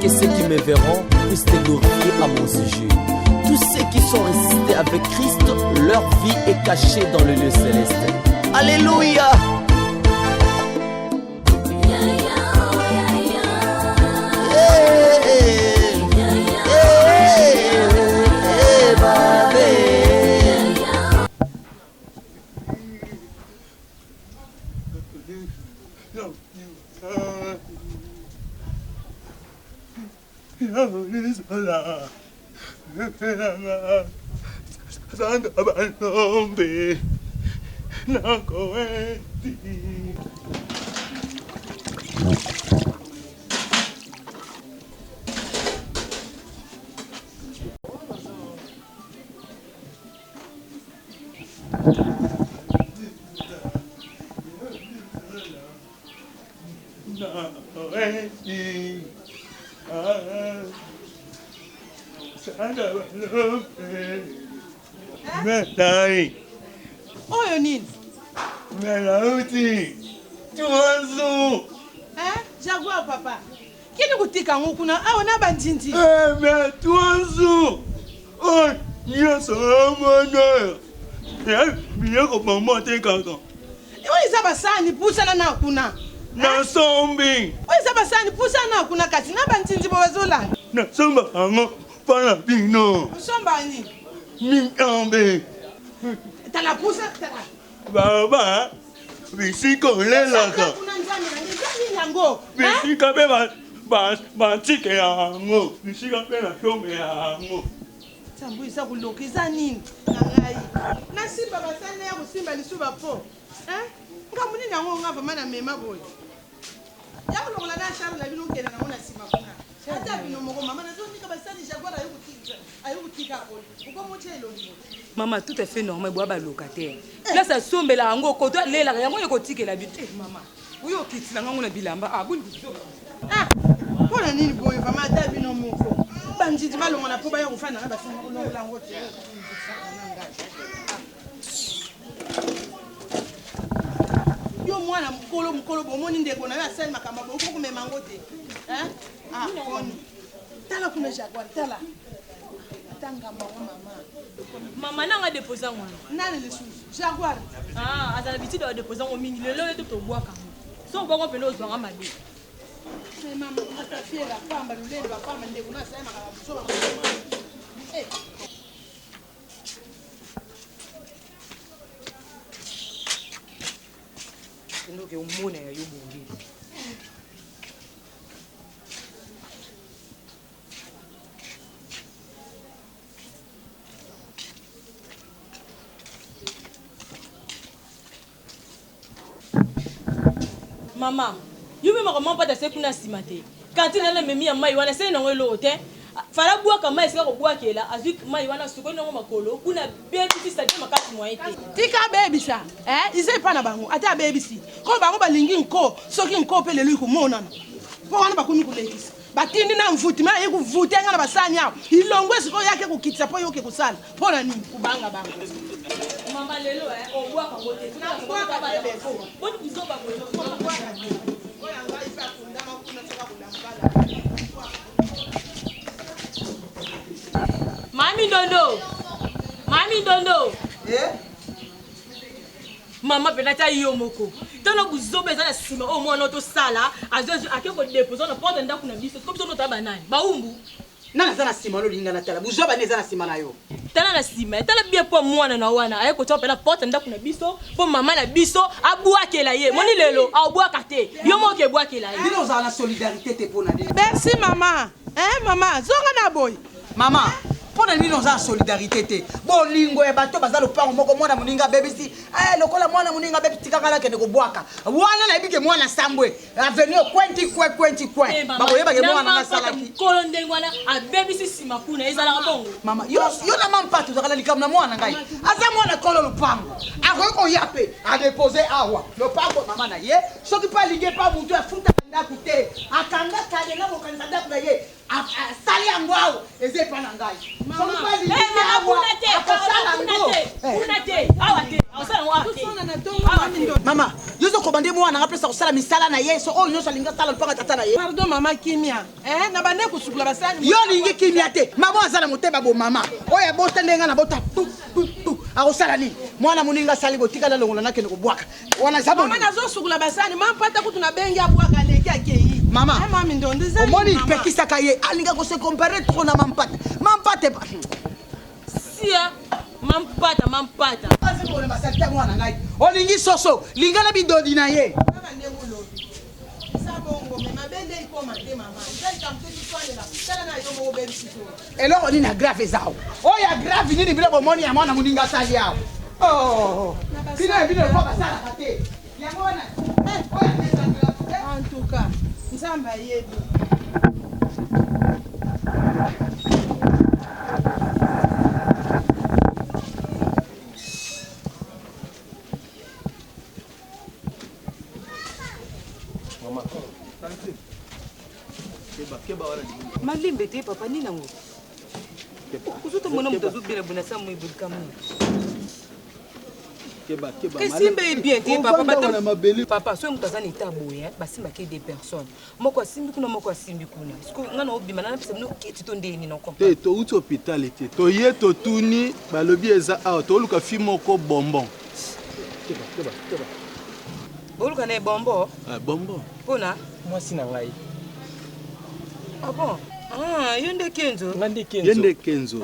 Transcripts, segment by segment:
Que ceux qui me verront puissent te glorifier à mon sujet. Tous ceux qui sont ressuscités avec Christ, leur vie est cachée dans le lieu céleste. Alléluia. Oyo nini? Melauti. Tuanzu. Jaguar papa. Kini kutika ngukuna awo na banjinji. Me tuanzu. Oh, nyoso mwana. Biya ko mama te kaka. Iwe zaba sani pusana na kuna. Na sombi. Iwe zaba sani pusana na kuna kati na banjinji bawazola. Na somba ango para pino. Somba ni. Mi ambe. Tala pusa tala. Baba. Bisiko lela ka. Kuna nzami na nzami yango. Bisika be ba tike yango. Bisika be na shombe yango. Tambu isa kulokiza nini? Nangai. Na simba basane ya kusimba lisuba po. Ngamuni nango ngava mana mema boy. Ya kulongola na shara la bino ngena na sima kuna. Hata bino moko mama na zoni kabasani Jaguar ayukutika ko. Uko mochelo ni. Maman, tout est fait normal, bois locataire. Là, ça sombe là, en gros, quand tu es là, il y a un côté qui est la beauté, maman. Oui, ok, tu l'as on a bilamba. Ah, bon, pour la nuit, boy, vraiment, t'as vu nos mots. Bandit, tu vas l'on a pour bailler au fan, on va faire la route. Yo, moi, la mkolo, bon, mon indé, on a la scène, ma camarade, beaucoup me mangote. Ah, bon. T'as la couleur Jaguar, t'as la. Maman n'a déposé moi. Nani les choses. Jaguar. Ah, à l'habitude de déposer mon mini, le lot est tout au bois quand même. Sans voir un peu l'autre dans ma vie. C'est maman, ta fille, la femme, le lait, la femme, elle dégoûte, c'est ma Donc, au monde est au Maman, you me maman pas de ce qu'on a simate. Quand il a mis à maï, on a essayé d'en l'autre. Fala boire comme maïs là au bois qui est là. Azuc maï, on a soukou non makolo. On a bien petit ça dit ma carte moyen. Tika baby ça, il sait pas na bango. Ata baby si. Ko bango ba lingi nko, soki nko pe le lui ko mona. Po wana ba kumi ko lekisa. Batindi na mvuti ma yiku vuti ngana basanya. Ilongwe siko yake ko kitsa po yoke ko sala. Po na nini kubanga bango. Maman lelo au bois quand côté. Tu na bois ka ba le fo. Bon biso ba ko. Mami Dondo. Mami Dondo. Maman peut-être yo moko. Tano buzobe za sima au moins notre sala, azo akeko déposer na porte ndako na biso. Comme ça notre banane. Baumbu. Nana zana sima lo linga na tala. Buzoba ne zana sima na yo. Tala na sima, tala bien pour mwana na wana. Ayeko topa na porte ndako na biso, pour maman na biso abua kela ye. Moni lelo, abua kate. Yo mo ke bua kela ye. Dino za na solidarité te pona dino. Merci maman. Maman, zonga na boy. Maman, pona nino za solidarité te. Bolingo e bato bazalo pango moko mwana muninga baby si. Lokola mwana muninga baby tikaka kende ko bwaka. Wana na ibike mwana sambwe. Avenue kwenti kwe. Bako yeba ke mwana na salaki. Kolo ndengwana a baby si sima kuna ezala bongo. Mama, yo na mampa tu zakala likam na mwana ngai. Aza mwana kolo lupango. Akoyeko yape a déposer awa. Lupango mama na ye. Soki pa linge pa mutu afuta ndako te. Akanga kale na bokanisa ndako na ye. asali yango awa eza epa na ngai mama yo ozokoba nde mwana nga mpesa kosala misala na ye so oyo nyonso alingi asala mpaka tata na ye pardon mama kimia na bande kosukula basani yo olingi kimia te mama aza na motema bo mama oyo abota nde nga na bota akosala nini mwana moninga asali botikala longola nakende kobwaka wana za mama nazosukula basani mampata kutu na bengi abwaka leki akei mama mami ndondo eza omoni ipekisaka ye alinga kose kompare toko na mampata sia mampata mwana ngai olingi soso linga na bidodi na ye eloko nini agrave ezao oyo agrave nini bino bomoni ya mwana moninga asali awo bino bino eko basalaka te yango wana en tout cas nzambe ayebi malimbe te papa nini nango kuzotomona moto azobela bona sa mo ebulikamu esimba ebien te papa soki moto aza na eta boye basimbaki des personnes moko asimbi kuna moko asimbi kuna siko nga na obima nanapesa bino kiti to ndeni te touti hôpital ete toye totuni balobi eza awa toluka fi moko bonbon boluka na ebombo bonbon mpona mwasi na ngai ah bon yo nde kenzo ye nde kenzo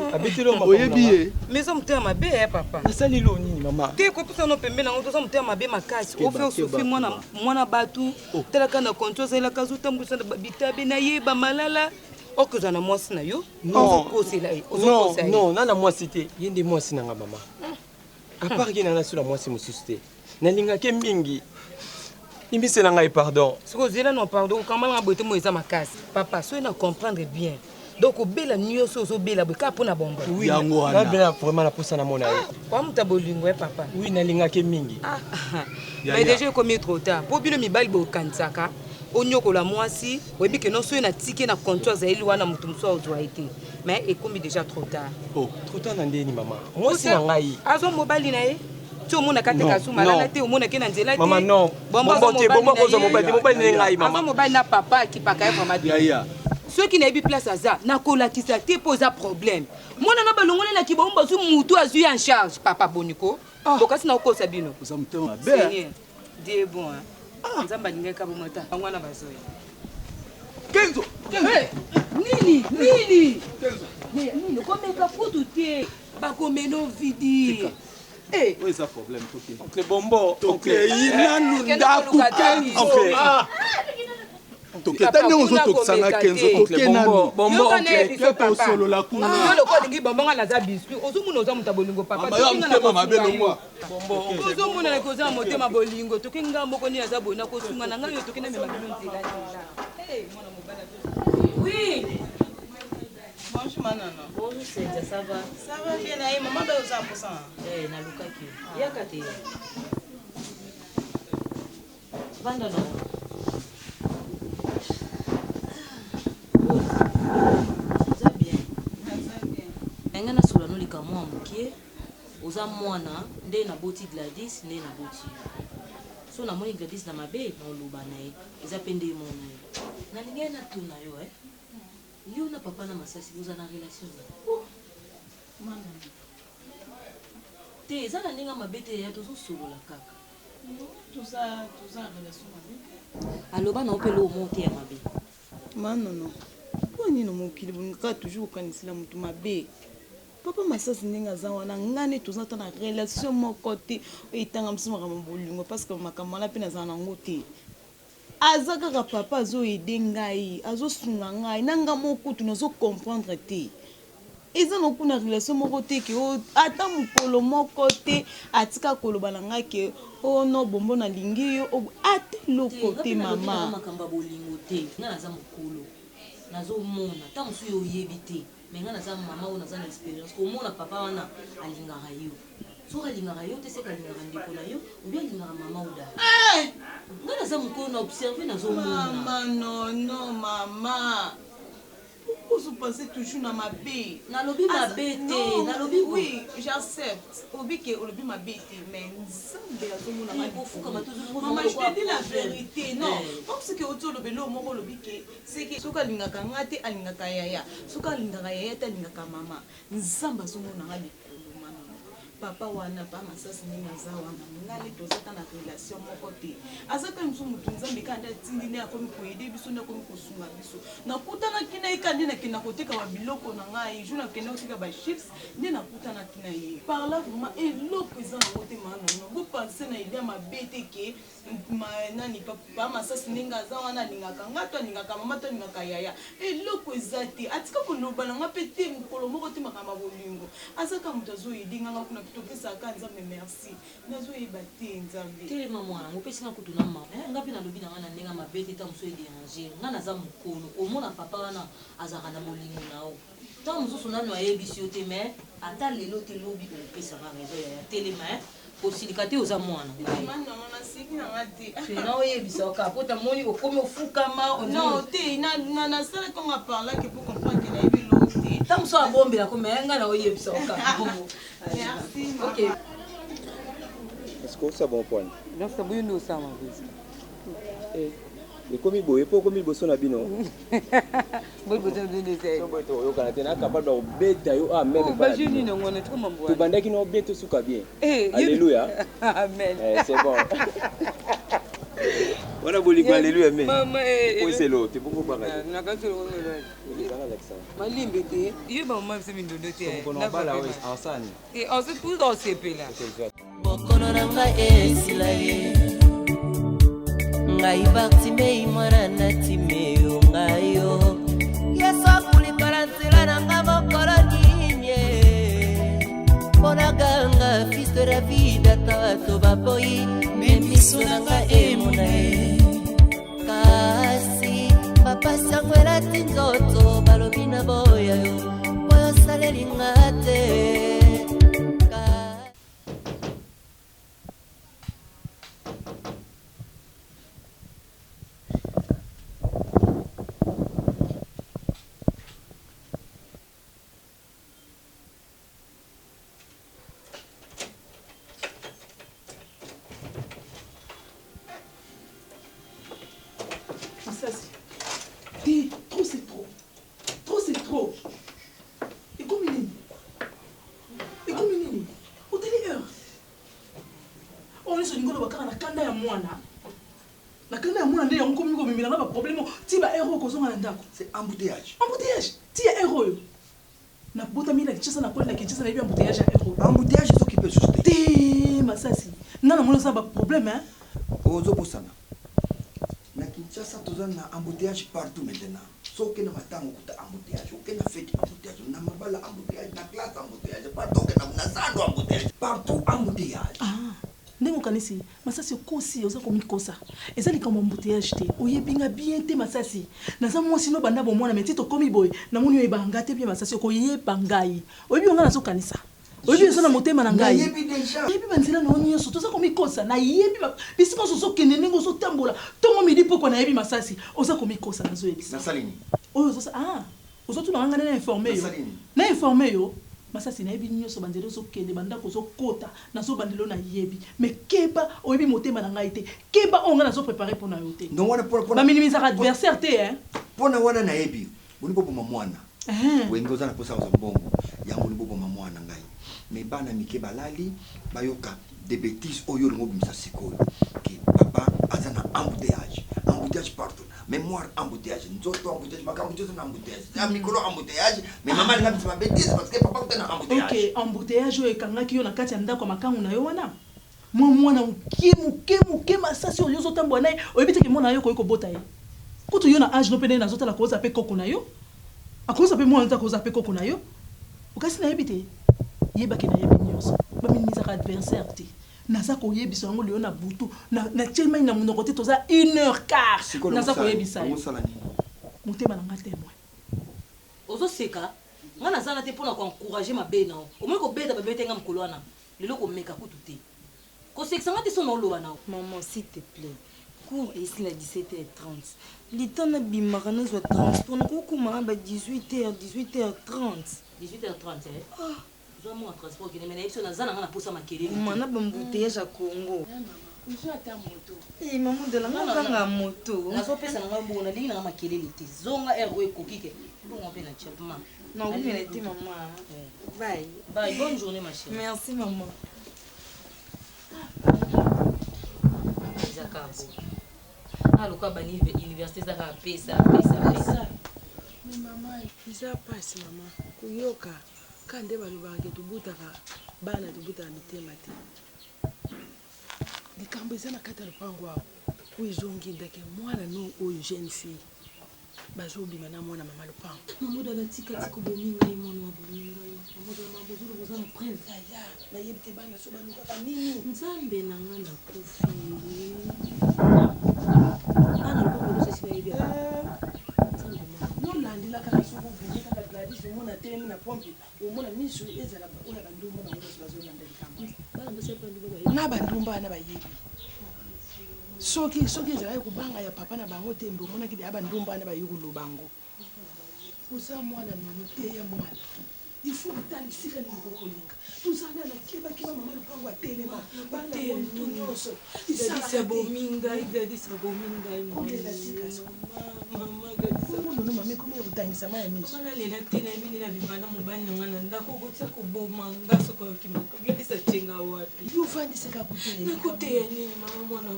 oyebi ye mais oza motema mabe ya papa nasali lo nini mama te kopesa no pembe nango toza motema mabe makasi ofe osofi mwana bato talaka na konto azalelaka azotambwisa na babitabe nayeba malala okozwa na mwasi na yo ozokosela ye non nana mwasi te ye nde mwasi na nga mama apart ye nanga nasula mwasi mosusu te nalingaki mingi imbisela ngai pardon soki ozela no pardon okambalanga boye te mo eza makasi papa soki na comprendre bien donc obela nyonso ozobela boye kaka mpona bombo yango wana nabela vraiment na posa na mona ye kwa moto ya bolingo ye papa oui nalingaki mingi mais déjà ekomi trop tard mpo bino mibali bokanisaka onyokola mwasi oyebi ke non soki natiki na konto azali wana moto mosusu ozwa ye te mais ekomi déjà trop tard trop tard na ndeni mama mwasi na ngai azwa mobali na ye ti omonaka te kasu malala te omonaki na nzela te mama non bombokozwa mobali ne ngai mama mobali na papa akipaka ye vraiment te soki nayebi place aza nakolakisa te mpo eza problème mwana na balongoli na kibombo bazwi mutu azwi en charge papa boniko bokasi nakokosa bino seigneur die bon nzambe alingaka bomata bangwana bazoya kenzo nini komeka kutu te bakomeno vidi oyo eza problème oncle bombo tokei nanu ndaku kenzo toketa ndenge ozotokisanga kenzo toke nanu tosolola kuna loko olingi bombonga naza biscuit ozomona oza moto ya bolingo papa ozomona oza na motema bolingo toki nga moko nini aza boye na kosunga na ngai oyo toki namema bino nzela oui. Bonjour Manana. Bonjour Cynthia, ça va? Ça va bien, aïe, maman va aux apposants. Eh, na lukaki. Yakate. Vanda no. Ça bien. Ça bien. Engana sula no lika mwa mukie. Oza mwana nde na boti Gladys nde na boti. So na moni Gladys na mabe na oluba na ye. Eza pende mona ye. Na lingena tuna yo Yo na papa na masasi vous en relation. Te ezala ninga mabete ya tozo solola kaka. Tout ça relation mabe. Aloba na opelo monte ya mabe. Non. Kwani no mokili bonga toujours kanisila mutu mabe. Papa masasi ninga za wana ngane toza ta na relation moko te etanga msima kama bolingo parce que makamala pe na za na ngote. Azaka papa zo aider ngai azo sunga ngai nanga moko tu nozo comprendre te eza no kuna relation moko te ke ata mukolo moko te atika koloba na ngai ke o no bombo na lingi yo ate loko te mama makamba bolingo te nga naza mukolo nazo mona ta musu yo yebi te mais nga naza mama o naza na experience ko mona papa wana alingaka yo so alingaka yo te se kalingaka ndeko na yo ou bien alingaka mama oda nga naza mokolo na observe nazomona mama non mama pensez toujours dans ma bête. Nalobi ma bête, nalobi oui, j'accepte. Obi que olobi ma bête, mais nzambe azomona ma bofuka toujours. Maman, je te dis la vérité, non. Parce que autour de l'eau, mon olobi que c'est que soka lingaka ngate alingaka yaya, soka lingaka yaya ta lingaka mama. Nzambe azomona ma papa wana pa masasi ndenge aza wana ngale tozata na relation moko te azaka miso mutu nzambe kanda tindi ne akomi koyede biso ne akomi kosunga biso nakutanaki na ye kandi nakenda koteka babiloko na ngai jour nakenda kotika bachips nde nakutanaki na ye par là vraiment eloko eza nango te maanono bopense na idea mabe te ke nani pa masasi ndenge aza wana alingaka nga to alingaka mama to alingaka yaya eloko eza te atika koloba na nga mpe te mokolo moko te makambo bolingo azaka moto azoyede nganga kuna topesaka nzambe merci nazoyeba te nzambe telema mwana mopesinga kutu na mama nga mpe nalobi na nga na ndenge mabe te ta mosu edérange nga naza mokolo omona papa wana azalaka na bolingo na yo ntango mosusu nano ayebisi yo te mais ata lelo te lobi kopesaka rezo ya telema kosilika te oza mwana na oyebisaka po tamoni okomi ofukama non te nasalaka nga parlake po comprendre ke nayebi lo te ta mosu abombela kome nga na oyebisaka merci ok est-ce que ça bon point donc ça boyo ndo sama visa ekomi boye po komi liboso na bino boyo bozo ndende te so boye to oyokana te na capable obeta yo amen ba juni no ngone to mambo tobandaki na obeta suka bien alléluia amen c'est bon wana bolingo alléluia mais mama oui c'est l'eau tu peux pas regarder na ka solo malimbe te yo ba mama se mindondo te na bala oui ensani et on se tout dans ces pays là bokono na nga esila ye ngai baktimei mwana na timeo ngayo yesu akulikola nzela na nga mokolo kimye mpona ganga fils de la vida ata bato baboyi memiso na nga emona ye kasi bapasi yango elati nzoto balobi na boya yo oyo osalelinga te. Trop c'est trop. Trop c'est trop. Et comme il est. Au télé heure. On est sur une gueule na kanda ya mwana. Na kanda ya mwana nde yango komi ko bimila na ba problème ti ba héros ko zonga na ndako. C'est embouteillage. Embouteillage. Ti ya héros yo. Na bota mila kichasa na pole na kichasa na bi embouteillage ya héros. Embouteillage zo qui peut juste. Té masasi. Nana mona sa ba problème hein. Ozo posana. Na Kinshasa toza na embouteillage partout maintenant. Soke na matango kuta embouteillage, oke na fête embouteillage, na mabala embouteillage, na classe embouteillage, partout na sando embouteillage, partout embouteillage. Ah, ndenge okanisi masasi kosi oza komi kosa. Eza likambo embouteillage te. Oyebinga bien te masasi. Naza mwasi no banda bomwana meti to komi boy. Na moni oyebanga te bien masasi ko yeba ngai. Oyebi nga nazo kanisa. Oyebi zo na motema na ngai. Yebi déjà. Yebi banzela na onyo so toza komi kosa na yebi ba. Bisiko so kende ndenge so tambola. Tongo midi poko na yebi masasi. Oza komi kosa nazo yebisa. Na salini. Oyo zo ozo tu na ngana na informer yo. Na informer yo. Masasi na yebi nyo so banzela so kende banda ko so kota na so bandelo na yebi. Mais keba oyebi motema na ngai te. Keba onga na so préparer pour na yo te. Non wana pour ba minimiser adversaire te hein. Pona wana na yebi. Boni bobo mwana. Wengo za na posa za mbongo. Yango ni bobo mwana ngai. Mais bana mike balali bayoka des bêtises oyo ngo bimisa sikoyo ki papa azana embouteillage partout mémoire embouteillage nzoto embouteillage makambo nzoto na embouteillage ya mikolo embouteillage mais maman nga bimisa bêtises parce que papa kutana embouteillage. OK, embouteillage oyo ekangaki yo na kati ya ndako makangu na yo wana mwana muke masasi oyo zo tambo na oyebi te ke mwana yo ko bota ye kutu yo na age no pene na zota la koza pe koko na yo akoza pe mwana ta koza pe koko na yo okasi na yebi te yeba ke na yebi nyonso ba minimiser adversaire te naza ko yebisa ngo leo na butu na tellement na monoko te toza 1h15 naza ko yebisa motema na nga témoin ozo seka nga naza na te pona ko encourager mabe na o mo ko beta ba beta nga mkolo wana lelo ko meka kutu te ko seksa nga te so na oloba na maman s'il te plaît cours ici la 17h30. Le temps na bimaka na soit transport na kokuma ba 18h30. 18h30 eh. Ah, zo mo transport ki na ipso na zana na posa makelele. Mana ba mbouteillage à Congo. Je attends moto. Eh maman de la nganga moto. Na so pesa na ngambo na lingi na makelele te. Zonga ergo ekokike. Bon on peut na chapement. Non, vous mettez maman. Bye. Bye, bonne journée ma chérie. Merci maman. Zakabo. Alors quoi bani université zaka pesa. Mais maman, isa passe maman. Kuyoka kande balobaka tubutaka bana tubutaka mitema te. Likambo eza na kati ya lupango awo oyo ezongindake mwana no oyo jeune fille bazobima na mwana mama lupango mamodo alatikatiko bomingai mwana wa bomingai mamodo ya mabozolo boza na preuve aya nayebi te bana so balukaka nini nzambe na nga nakufi ana lobokolosa esi bayebi nolandelaka na soko boye kaka gladis omona telemi na pompe omona miso ezala oyo bandumba bango nyonso bazolanda likambo na bandumba wana bayebi soki ezalaki kobanga ya papa na bango te mbe omonaki deya bandumba wana bayi koloba bango oza mwana nono te ya mwana ifo kotala esika nini kokolinga tozali na kebakeba mama lupango atelema bana bontu nyonso dadisa bomingai omonono mama ekomi ekotangisa ma ya miso lela te nayebini na bibana mobali na nga na ndako okotia koboma nga soko yokimaka gladisa tenga wapi yofandiseka kuteya nakuteya nini mama mwana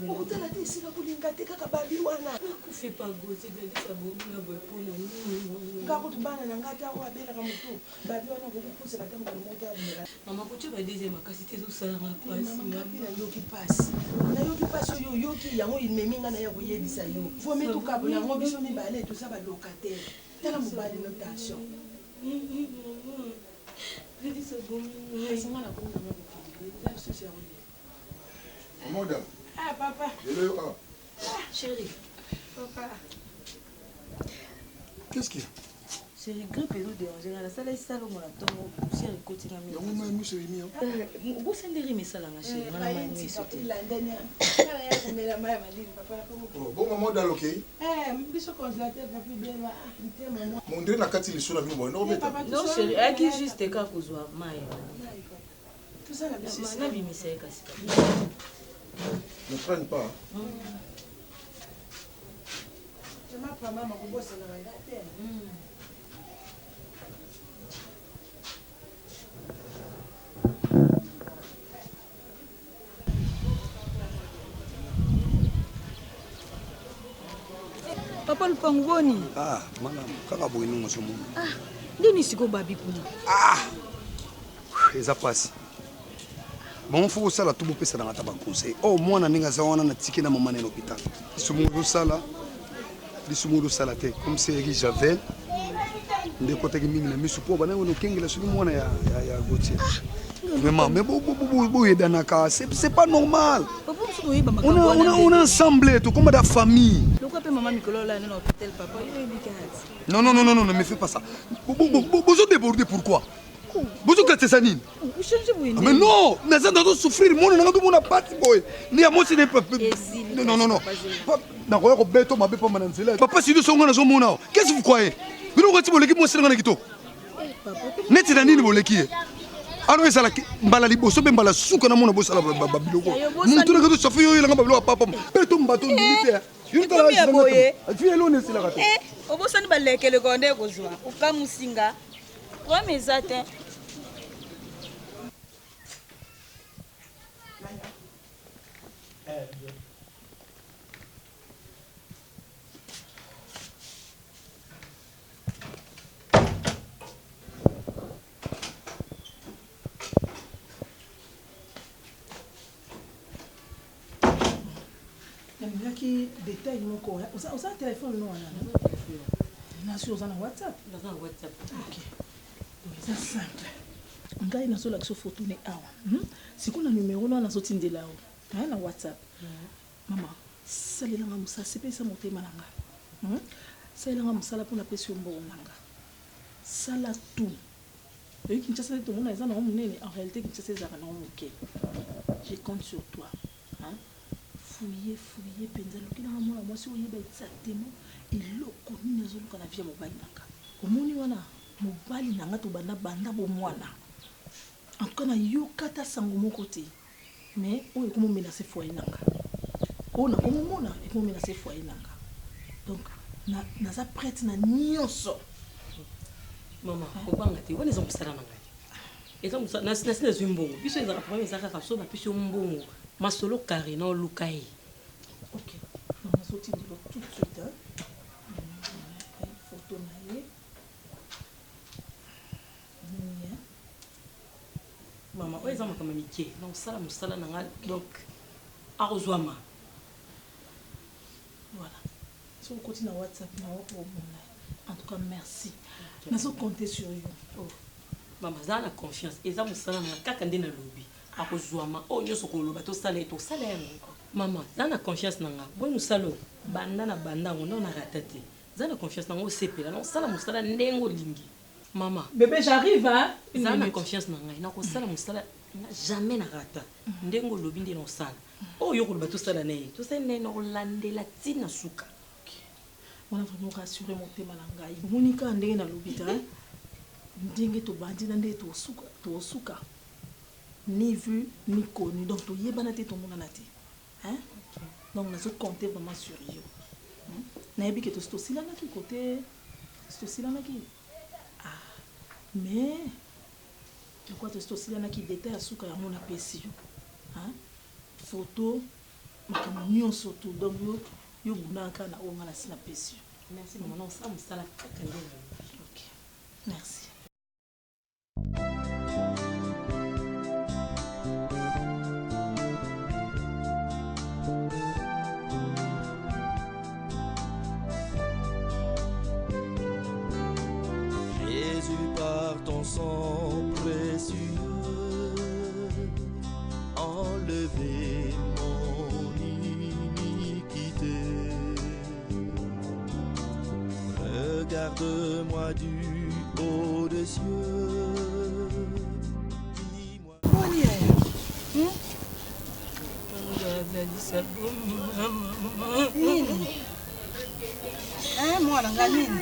okotala te esika kolinga te kaka babi wana nakufe pagote dadisa bominga boye mpona nini ngakuti bana na nga tango abelaka motu babi wana kokupusela ntango moko abela mama kotia badeuxième makasi te ezosalanga nayoki pasi oyo oyoki yango imemi nga na ya koyebisa yo vomi tukabo yango biso mibale toza balocataire tala mobali no tension Mamoda. Ah papa. Chérie. Papa. Qu'est-ce qu'il y a? Chérie, grippe et l'eau déranger. La salle est sale, on a tombe. Chérie, continue à m'aider. On m'a mis sur les miens. Vous sendez mais ça là, chérie. On a mis sur bon maman dans l'ok. Biso congélateur papi bien là. Mon dieu na kati le sula mimo. Non chérie, elle qui juste ka kozwa mai. Tout ça la biso. Na bimisa kasi. Ne prenne pas. Je m'appelle maman ko bossa na ngate. Papa lupango boni. Ah, mama, kaka boye nungo somo. Ah, ndeni siko babi kuna. Ah. Eza pasi. Bon faut sala tout bopesa na ngata ba conseil. Oh mwana ninga za wana na tiki na mama na l'hôpital. Lisumudu sala te comme c'est Eri Javel. Nde kota ki mingi na misu po bana wono kengela suni mwana ya Gauthier. Mais maman, mais bon yedanaka, c'est pas normal. On a ensemble tout comme la famille. Non, ne me fais pas ça. Vous débordez pourquoi? Vous êtes ça nini? Mais non, mais ça doit souffrir. Moi, on a pas de boy. Ni à moi, c'est pas. Non. Papa, si nous sommes en zone, qu'est-ce que vous croyez? Vous n'avez pas de moi, c'est un équito. N'est-ce pas nini boleki? Alors ça la mbala liboso be mbala suka na mona bosala babiloko muntu na kato chafu yo ilanga babilo papa pe to mbato militaire yo tala ya boye afi elo ne sila kato obosani balekele konde kozwa ukamusinga kwa mezate namilaki détail moko oza téléphone no wana nasi oza na whatsapp ok eza simple ngai nazolakisa foto ne awa sikoyo na numero no wana nazotindela awa aya na whatsapp mama salelanga mosala sepelisa motema na nga salelanga mosala mpona pesi yo mbongo na nga sala tout oyo kinshasa te tomona eza nango monene en réalité kinshasa ezalaka nango moke je compte sur toi fouiller penza loki na mwana mwasi oyeba exactement eloko nini azoluka na vie mobali nanga omoni wana mobali nanga to banda bo mwana en tout cas na yokata sango moko te mais oyo komo menacer foyer nanga ona komo mona et komo menacer foyer nanga donc naza prête na nyonso mama kobanga te wana ezomosala na ngai nasi nazwi mbongo biso ezaka problème ezaka kaka so bapesi yo mbongo masolo kare na oluka ye ok nazotindelo tout de suite photo na ye mama oyo eza makambo mike donc sala mosala na ngai donc akozwama voilà so okoti na whatsapp na wakomona en tout cas merci nazo compter sur you mama zala na confiance eza mosala na kaka nde na lobi akozwama oyo nyonso koloba tosala yango mama zala na confiance na nga boye mosala oyo banda na banda yango nde na rata te zala na confiance na nga osepela na osala mosala ndenge olingi mama bébé j'arrive hein zala na confiance na ngai nakosala mosala jamais na rata ndenge olobi nde na osala oyo koloba tosala na ye tosala na ye na kolandela ntina suka wana vraiment rassurer motema na ngai monika ndenge na lobi te ndenge tobandi na nde tosuka ni vu ni connu donc toyebana te tomonana te hein donc nazo compter vraiment sur yo nayebi ke tosilanaki côté tosilanaki mais pourquoi tosilanaki détail ya suka yango na pesi yo hein photo makambo nyonso to donc yo bunaka na onga na sina pesi yo merci maman non ça mosala kaka nde ok merci. Jésus, par ton sang précieux, enlevez mon iniquité. Regarde-moi du haut des cieux. Mwana nga nini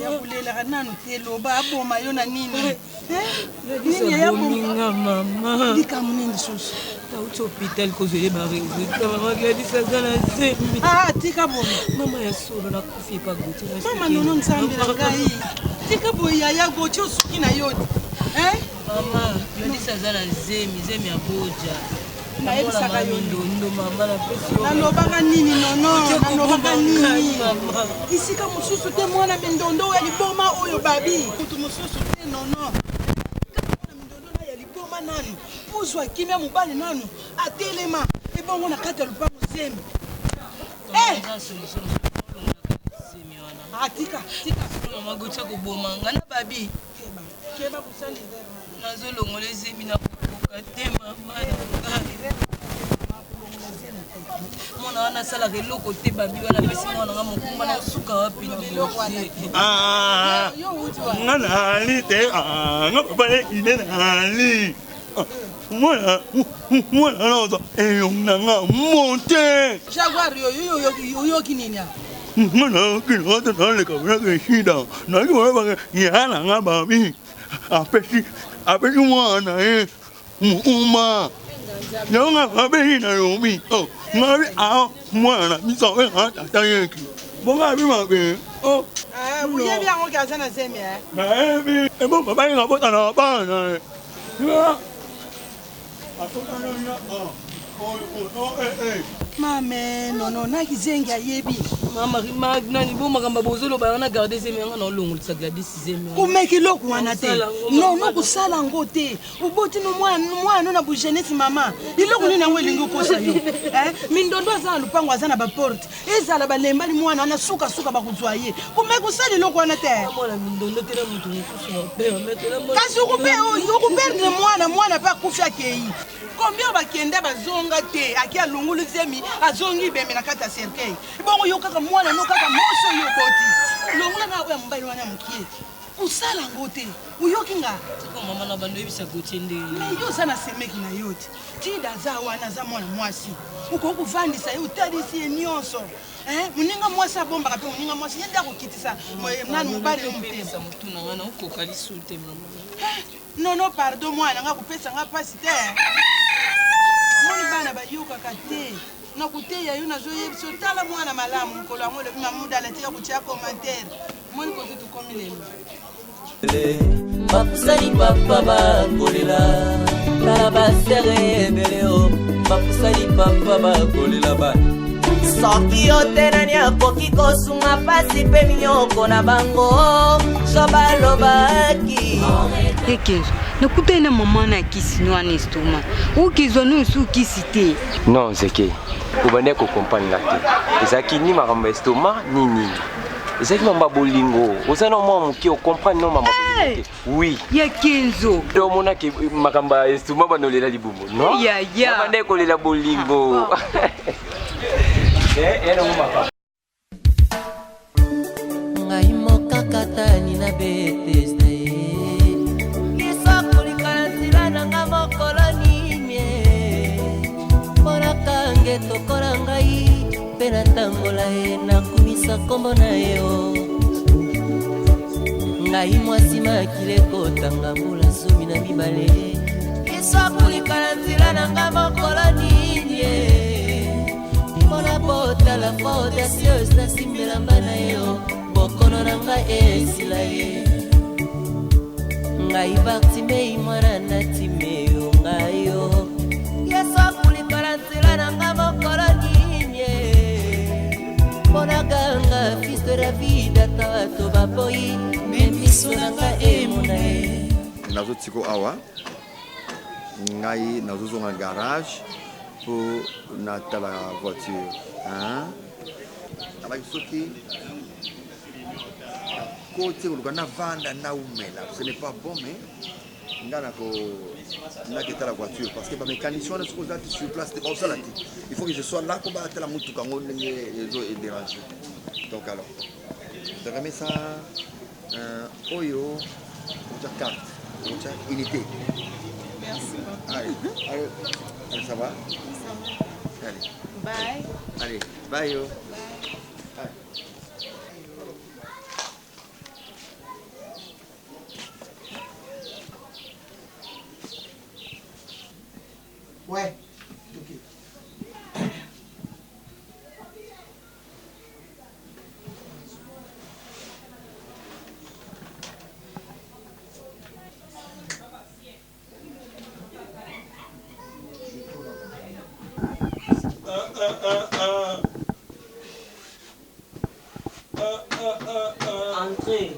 ya kulelaka nanu te loba aboma yo na nini nini yabominga mama likamu nini susu auti hôpital kozwele baresultat mama Gladys aza na zembi tika boye mama ya solo nakufi epa goti mama nono nzambela ngai tika boye yaya goti osuki na yo mama Gladys aza na zemi ya boja nayebisaka yo ndondo mama nalobaka nini nono nalobaka nini isika mosusu te mwana mindondo ya liboma oyo babi kutu mosusu te nono mwana mindondo na ya liboma nanu pozwa kimia mobali nanu atelema ebongo na kati ya lupango zembi tika mama gotia koboma nga na babi keba kusali nazolongola ezemi na kokoka te mama mwana wana asalaka eloko te babi wana pesi mwana nga mokumba na suka wapi na nga nali te nga papa ine nali mwana naoza eyonga nga monte jaguar oyoki nini ngana kinata naleka vinaka shida nakiwabaka yana nga babi apesi mwana muuma nyonga babe na yomi ngabi mwana misawe tata yeki bonga bi mabe uyebi yango kaza na zemi baby ebo baba nga bota na bana mame nono nakizengi ayebi mama nani bo makambo bozoloba yana na garder zemi yanga na olongolisa Gladys zemi komeki eloko wana te nono kosala yango te oboti no mwana na bujenesi mama eloko nini yango elingi okosa yo mindondo aza na lupango aza na baporte ezala balembali mwana wana sukasuka bakozwa ye komeki osala eloko wana te kasi okuperdre mwana mpe akufi akei combien bakende bazonga te aki alongoli zemi azongi bembe na kati ya cercueil bongo yo kaka mwana no kaka moso yo boti longola na oya mobali wana mokie kosala ngo te oyoki nga mama na bando yebisa Gauthier nde me yo oza na semeki na yo te tida aza wana aza mwana mwasi okoki kovandisa ye otalisi ye nyonso moninga mwasi abombaka mpe moninga mwasi ye nde akokitisa nani mobali yo motema motu na nga na okoka lisu te mama nono pardon mwana nga kopesa nga mpasi te moni bana bayokaka te na koteya yo nazoyebisa otala mwana malamu mokolo yango olobi mamudala te ya kotia commentaire moni kozi tokomi lelo bapusani papa bakolela tala basere ebele o bapusani papa bakolela bana soki yo te nani akoki kosunga pasi mpe minyoko na bango so balobaki ekenzo nakutani na mama na kisi no wana estoma okizwa nusu kisi te non zeke obande kokomprendre nga te ezalaki ni makambo ya estoma ni nini ezalaki mamba bolingo oza na mwa moke okomprendre no mamba bolingo te oui ya kenzo omonaki makambo ya estoma banolela libumu non abande kolela bolingo ngai mokakatani na betes na ye lisokolikala nzela nanga mokolo nimie mponakange tokola ngai mpe natambola ye nakumisa nkombo na yo ngai mwasi makile kotanga mbula 12 lisokolikala nzela nanga mokolo nimie mpona botala fois audacieuse nasimbelamba na yo bokono na ngai esila ye ngai Bartimei mwana na Timeo ngai yo yesu akulikola nzela na ngai mokolo nimie mpona ganga fils de David ata bato baboyi miso na ngai emona ye nazotiko awa ngai nazozonga garage pour natala voiture abaki soki kote koluka navanda naumela ce n'est pas bon mais nga naketa la voiture parce que bamécanicien wana soki ozalaki sur place te baosala te il faut que je sois là po batela motuka yango ndenge ezo edérange donc alors je remets ça oyo otia carte otia unité. Merci. Allez, ça va? Allez. Bye. Allez, bye yo. Bye. Ouais. Entrez.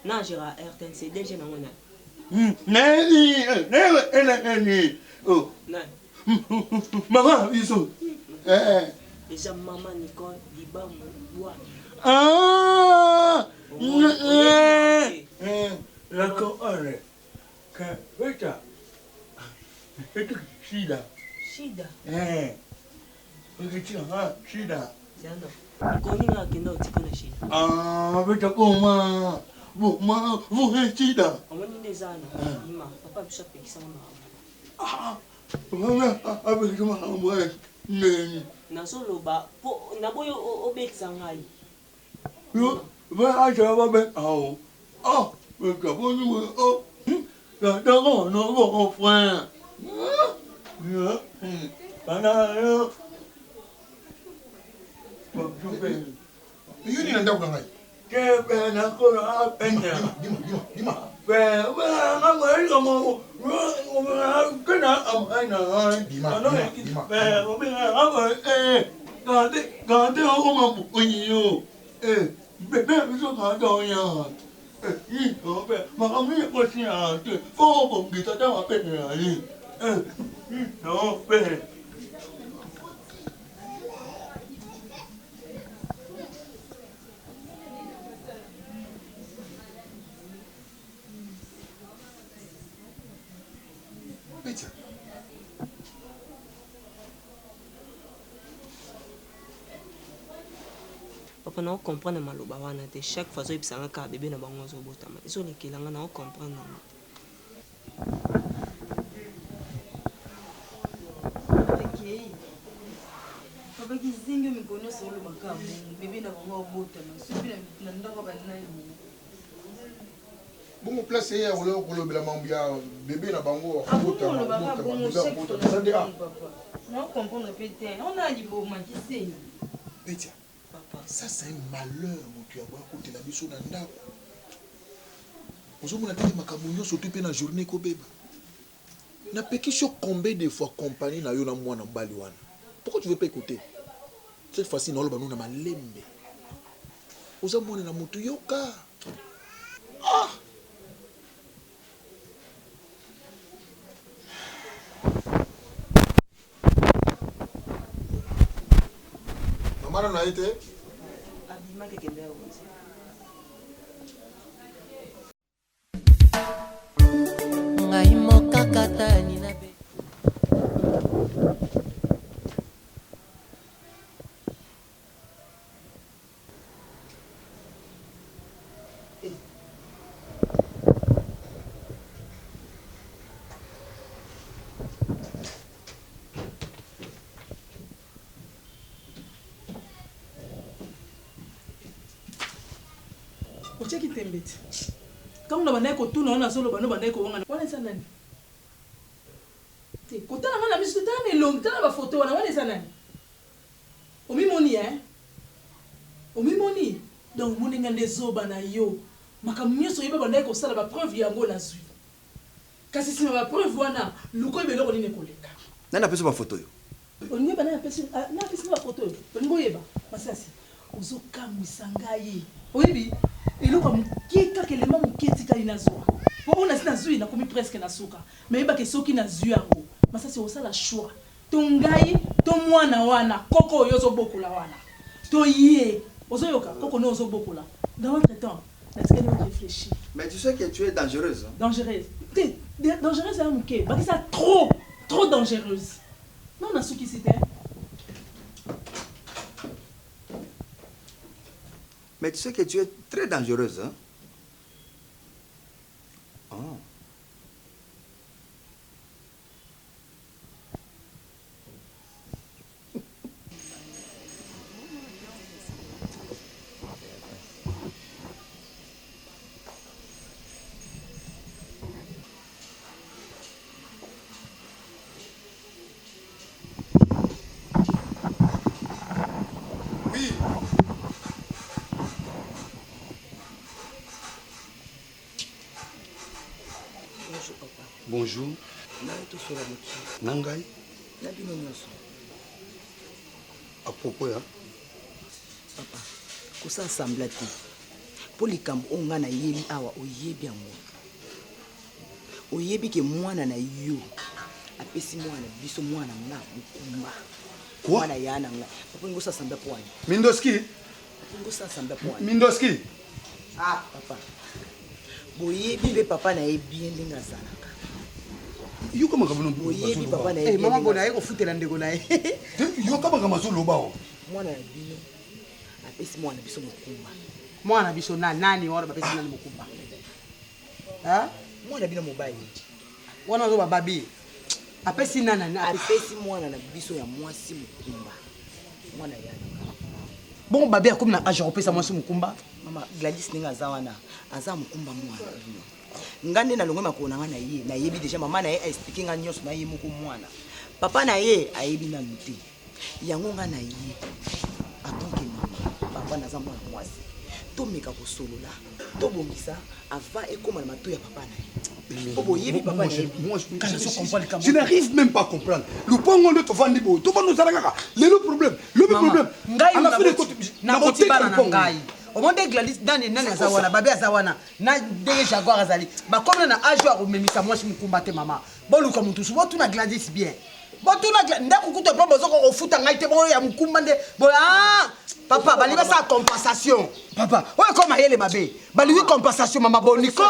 Non, j'irai à RTNC, déjà non. Oh. Maman, ils sont. Déjà, maman Nicole, Liba, bois. Ah! D'accord, allez. Vita. Shida. Shida. Shida. C'est un homme. Koni nga kenda otikona Shida. Ah, Vita, comment? Vous êtes Shida. Amoni ndezana. Ima, papa bisha pekisa mama. Ah, maman, avec moi, moi. Nazoloba po naboyo obekisa ngai. Yo, va acha va be ao. Ah, me kaboni mo oh. Da no no frère. Ya. Bana yo. Yuni nanda kwa ngai. Ke be na ko a penya. Dima. Be na ngai como kana am aina. Dima. Be o be na Gade o ma bu yo. Be so ka do ya. Petia. Papa na comprendre maloba wana te chaque fois so ibisanga ka bébé na bango zo botama. Iso lekelanga na comprendre na. Papa kizingi mikono solo makamu bébé na bango botama. Sobi na ndako banani. Bongo place ya kolobela mambo ya bébé na bango abotama non comprendre peut-être on a dit bon makisé Petia papa ça c'est un malheur mon cœur ba côté la biso na ndako ozomona tete makambo nyonso to pe na journée ko beba na pekisho combien de fois compagnie na yo na mwana mbali wana pourquoi tu veux pas écouter cette fois-ci na oloba na malembe ozomona na mutu yoka ah Mara na été abima ke kende yo bonzi ngai mokakatani na be Ocheki tembeti. Kama unabandai kotuna ona solo bano bandai ko wanga. Wana sana nani? Te kotana mana misu tana long tana ba photo wana wana sana nani? Omimoni Omimoni. Donc moni ngande zoba na yo. Makamnyo so yeba bandai ko sala ba preuve yango na zui. Kasi sima ba preuve wana luko ebelo ko nini koleka. Nana pesa ba photo yo. Olingo bana pesa na pesa ba photo yo. Olingo yeba. Masasi. Ozo kamwisa ngai. Oyebi eloko mukeka kelema muketi kali nazwa po ona sina zui na komi presque na suka mais ba ke soki na zui yango masasi osala choix to ngai to mwana wana koko yozo bokola wana to ye ozoyoka koko no ozo bokola dans votre temps est-ce que nous réfléchir mais tu sais que tu es dangereuse hein? Dangereuse dangereuse c'est un muke ba ça trop dangereuse non na suki c'était. Mais tu sais que tu es très dangereuse, hein? Oh. Bonjour. Nangai. À propos, hein? Papa, kosa sembla te. Po likambo onga na yebi awa oyebi yango. Oyebi ke mwana na yo. Apesi mwana biso mwana nga mukumba. Quoi? Mwana yana nga. Papa ngosa sembla poani. Mindoski? Ngosa sembla poani. Mindoski? Ah, papa. Boyebi be papa na yebi ndinga zalaka. Yo kama kama no boyebi papa na yebi. Eh mama bona yeko futela ndeko na ye. Yo kama kama zo loba o. Mwana na bino. Apesi mwana biso mukumba. Mwana biso na nani wana bapesi nani mukumba? Ha? Mwana bino mobile. Wana zo bababi. Apesi nani? Apesi mwana na biso ya mwasi mukumba. Mwana yana. Bon babi akomi na age opesa mwasi mukumba. Mama Gladys ninga za wana aza mukumba mwana. Ngande na longwe makona nga na ye na yebi déjà mama na ye expliquer nga nyonso na ye moko mwana. Papa na ye ayebi na luté. Yango nga na ye. Atonke mama papa na za mwana mwasi. To meka ko solola. To bongisa avant ekoma na mato ya papa na ye. Je n'arrive même pas à comprendre. Le point où on est au fond du bout, tout le monde nous a regardé. Le problème, le problème. À la fin de compte, na botiba na ngai. omonde Gladys nani azawana babe azawana na ndenge Jaguar azali bakomna na âge ya komemisa mwasi mukumba te mama boluka mutu so botuna Gladys bien botuna ndakukuta pa bozoko kofuta ngai te boyo ya mukumba nde boya papa baliba sa compensation papa oyo koma yele mabe balibi compensation mama boniko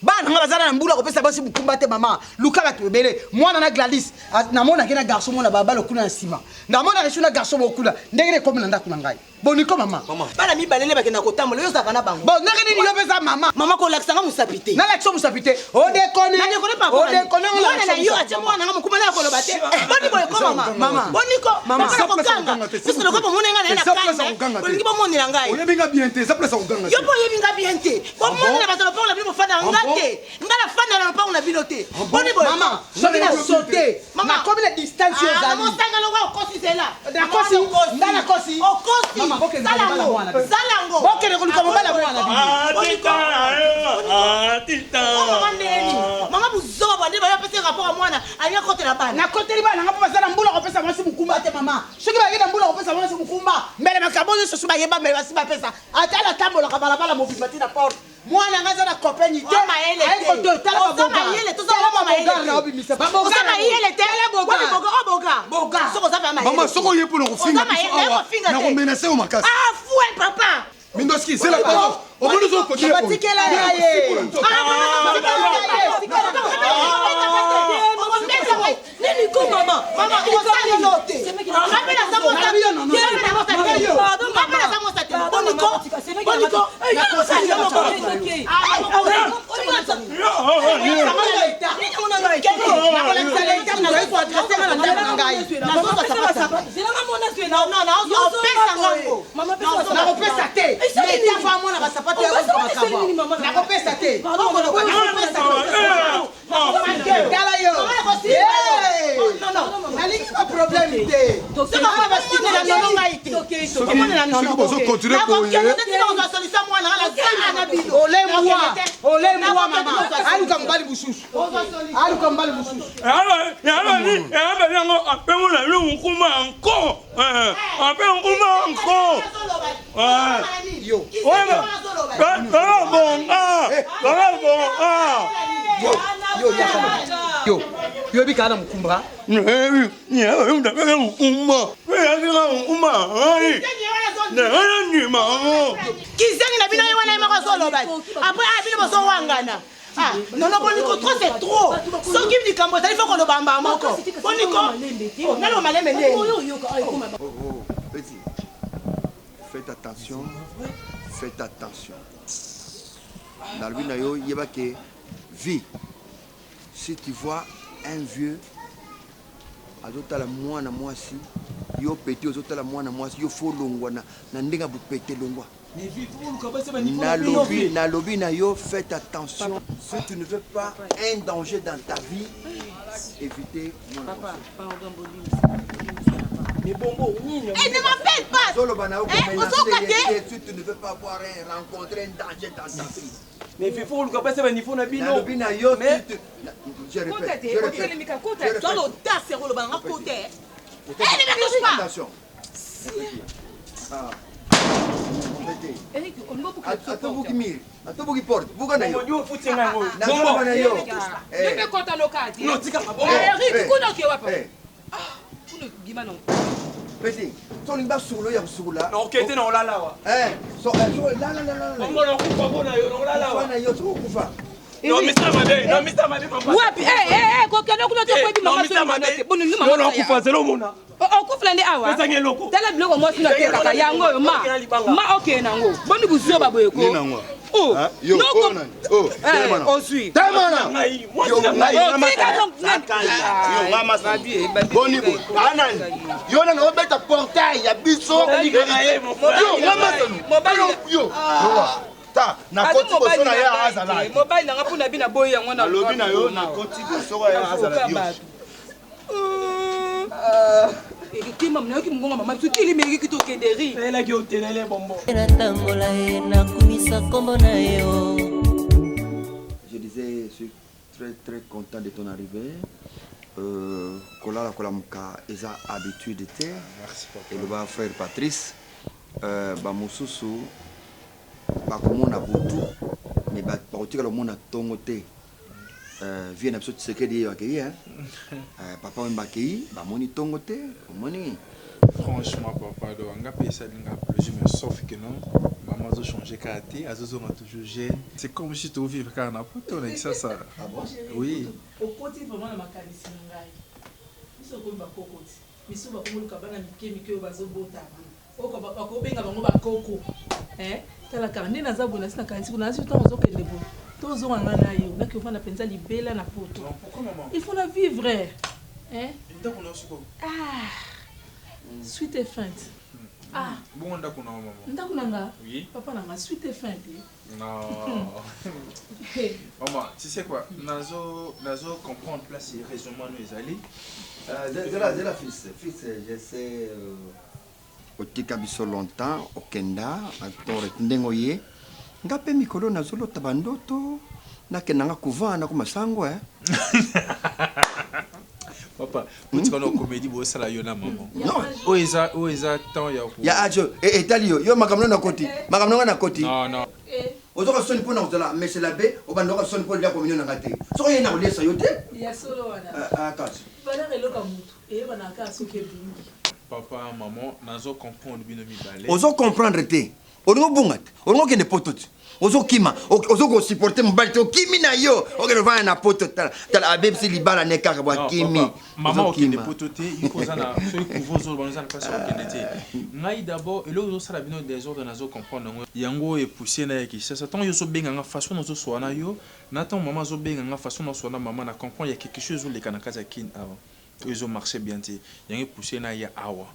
bana nga bazana na mbula kopesa basi mukumba te mama lukaka tobele mwana na Gladys namona kena garçon mona baba lokuna na sima namona resuna garçon bokula ndenge komi na ndako na ngai boniko mama bana mi balele bakena kotambola yo zaka na bango bon ndenge nini yo pesa mama ko laksanga musapite na lakso musapite o dekone na dekone papa o dekone on na yo acha mwana nga mukumba na koloba te boni boy ko mama boniko mama ko kanga sisi lokapa mona nga na kanga boniki bo moni na ngai oyebinga bien te ça place okanga yo bo yebinga bien te bo moni na bato pa na bino fana ngate ngala fana na pa na bino te boni boy mama soki na sauter mama comme la distance yo zali mama sanga lokwa kosi zela na kosi ndana kosi o kosi Zalango. Bokere kuluka mobala mwana bibi. Tita. Mama buzoba bande ba yapese rapport à mwana. Anya kote na bana. Na kote li bana ngapa bazala mbula kopesa mwasi mukumba te mama. Soki ba yenda mbula kopesa mwasi mukumba. Mbele makabozo so suba yeba mbele basi ba pesa. Atala tambola kabala bala mobimati na porte. Mwana ngaza na kopeni te. Mama yele. Ay ko to tala ba boga. Yele to zala mama yele. Na obi misa. Boga na yele te. Boga. Boga. Soko za mama yele. Mama soko yepo no kufinga. Na kumenacer o makasi. Ah, fouet, papa! Mindoski, c'est la parole. On va nous en continuer. Yo bi kana mukumbra kizangi na bino wana imako solo ba après bino boso wangana ah non boniko trop c'est trop soki likambo tali faut ko lo bamba moko boniko nalo maleme nde petit faites attention dans le binayo yeba ke vie si tu vois un vieux azotala mwana mwasi yo peti ozotala mwana mwasi yo fo longwa na ndenga bupete longwa na lobby na yo faites attention si tu ne veux pas un danger dans ta vie évitez papa mais bongo ne m'appelle pas si tu ne veux pas rencontrer un danger dans ta vie. Mais il faut que passer un niveau na bino. Mais je répète. Toi l'audace c'est le banc à côté. Ne me touche pas. Attention. Eric, on va attends vous qui mire. Attends vous qui porte. Vous connaissez. Yo futenga ngo. Bongo bana yo. Ne me compte lokati. Non, tika bongo. Eric, kuna ke wapa. Ah, kuna gima non. Petit, ton limba sur le yamsula. Non, kete na olala wa. So la. Bongo na kufa bona yo olala wa. Bona yo so kufa. Non, Mr. Mabe papa. Wapi ko keno kuna to ko di mama so mama te. Bonu ni mama. Non, kufa zelo mona. O kufa ndi awa. Pesa ngeloko. Tala biloko mo sina te kaka yango yo ma okay nango. Bonu buzo baboye ko. Ni nangwa. Oh, yo, non, on suit. Tamana. Bonibo. Anani. Yo na obeta portail ya biso. Yo. Ta na koti boso na ya azala. Mobile na ngapuna bina boy yango na lobi na yo na koti boso ya azala yo. Ekima mna ki mungonga mama tutili meki kitokenderi. Ela ki otelele bombo. Je disais, je suis très content de ton arrivée. Kola Kolamuka est habitude de terre. Et le frère Patrice, Bamususu, bakomona butu mais bakotikala omona ntongo te vie na biso tisekedi ye bakei papa oyo bakei bamoni ntongo te omoni. Franchement, papa, je me sauf que non. Maman a changé de caractère, elle a toujours jeune. C'est comme si tu vivais quand on a pu ça. Ah bon? Oui. Au côté vraiment la macaroni singai. Ils sont comme bakokoti. Ils sont comme le cabana mike bazo bota. O ko ba ko benga bango bakoko. Tala carnet na zabona sina kanisi kuna nasi to zo kende bo. To zo ngana na yo, na ki fana penza libela na poto. Pourquoi maman? Il faut la vivre. Donc on a aussi quoi? Sweet et feinte. Bon, on a quoi maman? Ndakunanga. Oui. Papa nanga sweet et feinte. Non. Maman, tu sais quoi? Nazo comprendre place et raisonnement nous allés. De la fils, j'essaie otika biso longtemps okenda atore ndengoye. Ngape mikolo nazolo tabandoto nakendanga kuvana ku masango Papa, tu connais une comédie pour ça là yona maman. Non, où est temps ya ajo etalio yo makamno na koti. Makamno na koti. Non. Ozoka soni pona ozola mais c'est la bé obandoka soni pona ya communion na ngate. Soko yena kolesa yo te. Ya solo wana. Attention. Bana reloka mutu. Bana ka soke bingi. Papa, maman, nazo comprendre bino mi balé. Ozo comprendre te. Olingo bungat. Olingo kende pototi. Ozo kima, ozo ko supporter mbali to kimi na yo. Oke no va na poto tala abebsi libala ne kaka bwa kimi. Maman okende poto te, iko zana so ikuvo zo banza na pasa okende te. Ngai d'abord elo zo sala bino désordre nazo comprendre ngo. Yango e pousser na ki ça tant yo so benga nga façon nazo so na yo. Na tant maman zo benga nga façon na so na maman na comprendre il y a quelque chose où les kanaka za kin avant. Ils ont marché bien te. Yango pousser na ya awa.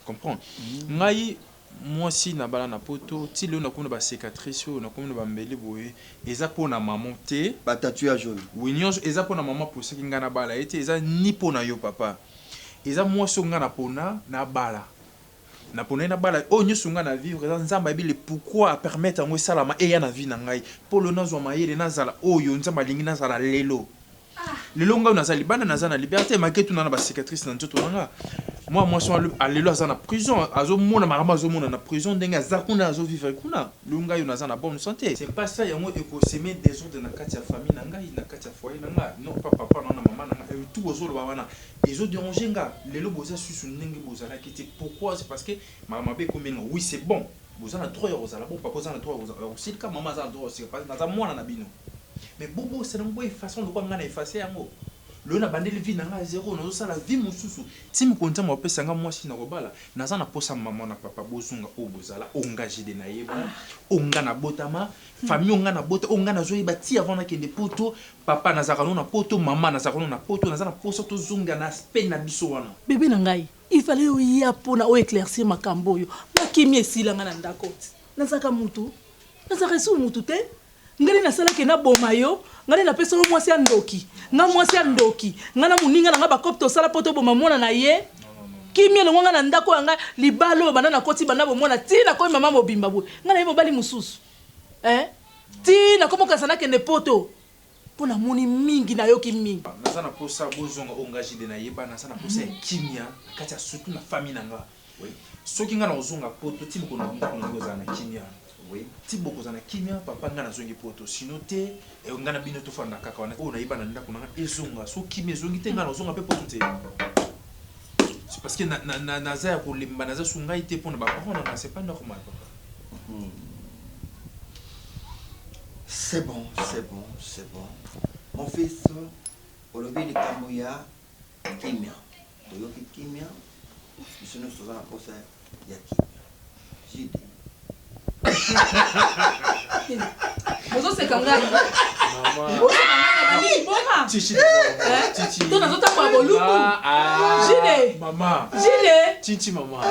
Comprendre. Ngai moi si na bala na poto ti le na komona ba cicatrice na komona ba mbeli boye eza pona maman te ba tatouage oui nyonso eza pona maman pour ce qui ngana bala ete eza ni pona yo papa eza moi so ngana pona na bala o nyonso ngana vivre eza nzamba ebile pourquoi permettre ngo salama e ya na vie na ngai polo nazwa mayele nazala oyo nzamba lingi nazala lelo lelo nga nazali bana nazana liberté maketu na ba cicatrice na ntoto nga moi so alelo azana prison azo mona marama azo mona na prison ndenga zakuna azo vivre kuna lunga yo nazana bonne santé c'est pas ça yango eko semer des ordres na kati ya famille na ngai na kati ya foyer na nga non papa na maman na nga tout ozo lo wana ezo déranger nga lelo boza susu ndenge bozala kiti pourquoi c'est parce que maman be komenga oui c'est bon bozana droit ya ozala bon papa zana droit aussi ka maman zana droit c'est pas na za mwana na bino mais bobo c'est une bonne façon de quoi ngana effacer yango le na bandeli vie nanga zéro na ça la vie mususu ti mi konta mo pesa nga mwasi na kobala naza na posa maman na papa bozunga o bozala engagé de na yeba onga na botama famille onga na bota onga na zoyi bati avant na kende poto papa nazaka na poto maman nazaka na poto naza na posa to zunga na peine na biso wana bébé na ngai il fallait o ya pona o éclaircir makambo yo makimi esila nga na ndako nazaka mutu nazaka su mutu te ngani na sala ke na boma yo ngani na pesa mwasi ya ndoki nga mwasi ya ndoki ngana muninga na nga bakopto sala poto boma mona na ye kimi no nga na ndako nga libalo bana na koti bana bomona ti na ko mama mobimba bo ngana yebo bali mususu ti na komo kasana ke ne poto pona moni mingi na yo ki mingi naza na posa bozonga engagé de na yeba naza na posa kimia kati ya surtout na famille nanga oui soki nga na ozonga poto ti ko na ndako na ngozana kimia oui ti boko zana kimia papa ngana zongi poto sino te e ngana bino to fanda kaka wana o na yiba na ndako nanga ezonga so kimia zongi te ngana zonga pe poto te c'est parce que na za ko limba na za sunga ite pona ba parents na c'est pas normal papa c'est bon mon fils olobi likambo ya kimia toyoki kimia bisono soza na posa ya kimia jidi Bozo se kanga. Maman. Chichi. Tu n'as pas quoi bolu. Gile. Maman. Gile. Chichi maman.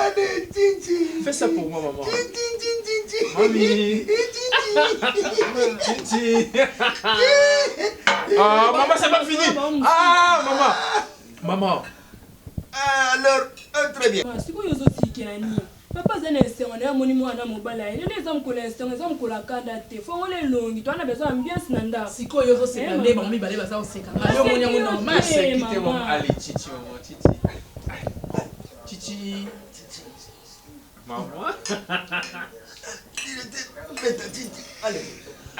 Chichi. Fais ça pour moi maman. Chichi. Mami. Chichi. Ah maman c'est pas fini. Ah maman. Maman. Alors très bien. C'est quoi yozo tikeni? Papa zana instant na moni mwana mobala ene neza mkola instant neza mkola kanda te fongo le longi to ana besoin ambiance na nda siko yozo seka nde ba mi bale ba sa oseka yo monya mo normal c'est quitter maman allez chichi maman chichi chichi Maman.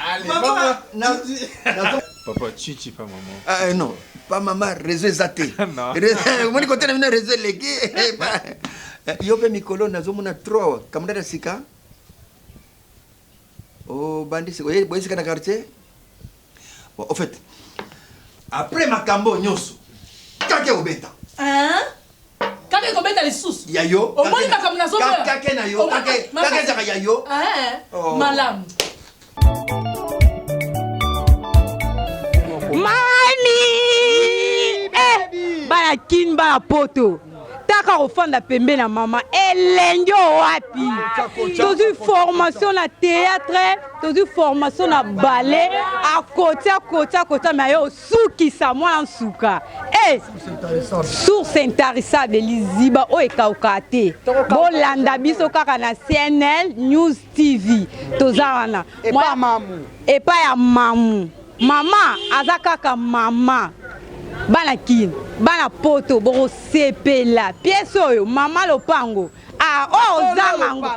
Allez, maman. Papa, Chichi, pas maman. Ah non, pas maman, réseau zaté. Non. Moi, je compte na réseau légué. Yo pe mikolo na zomo na 3 kamera sika. Oh, bandi c'est quoi? Boy sika na quartier. Bon, en fait, après makambo nyoso. Kake obeta. Hein? Kake kobeta les sous. Yayo. Au moins ka kamna zo. Kake na yo, kake zaka yayo. Hein? Malam. Mami! Bana kin bana poto. Taka ofanda pembe na mama elenge wapi. Tozu formation na théâtre, tozu formation na ballet, à côté mais yo suki sa mwana suka. Eh, source intarissable liziba o ekaukate. Bo landa biso kaka na CNL News TV. Tozana. Moi mamu. Et pas ya mamu. Mama azakaka mama. Bana kin, bana poto, boro sepela. Pièce oyo, mama lopango. Ah, oh, zangango.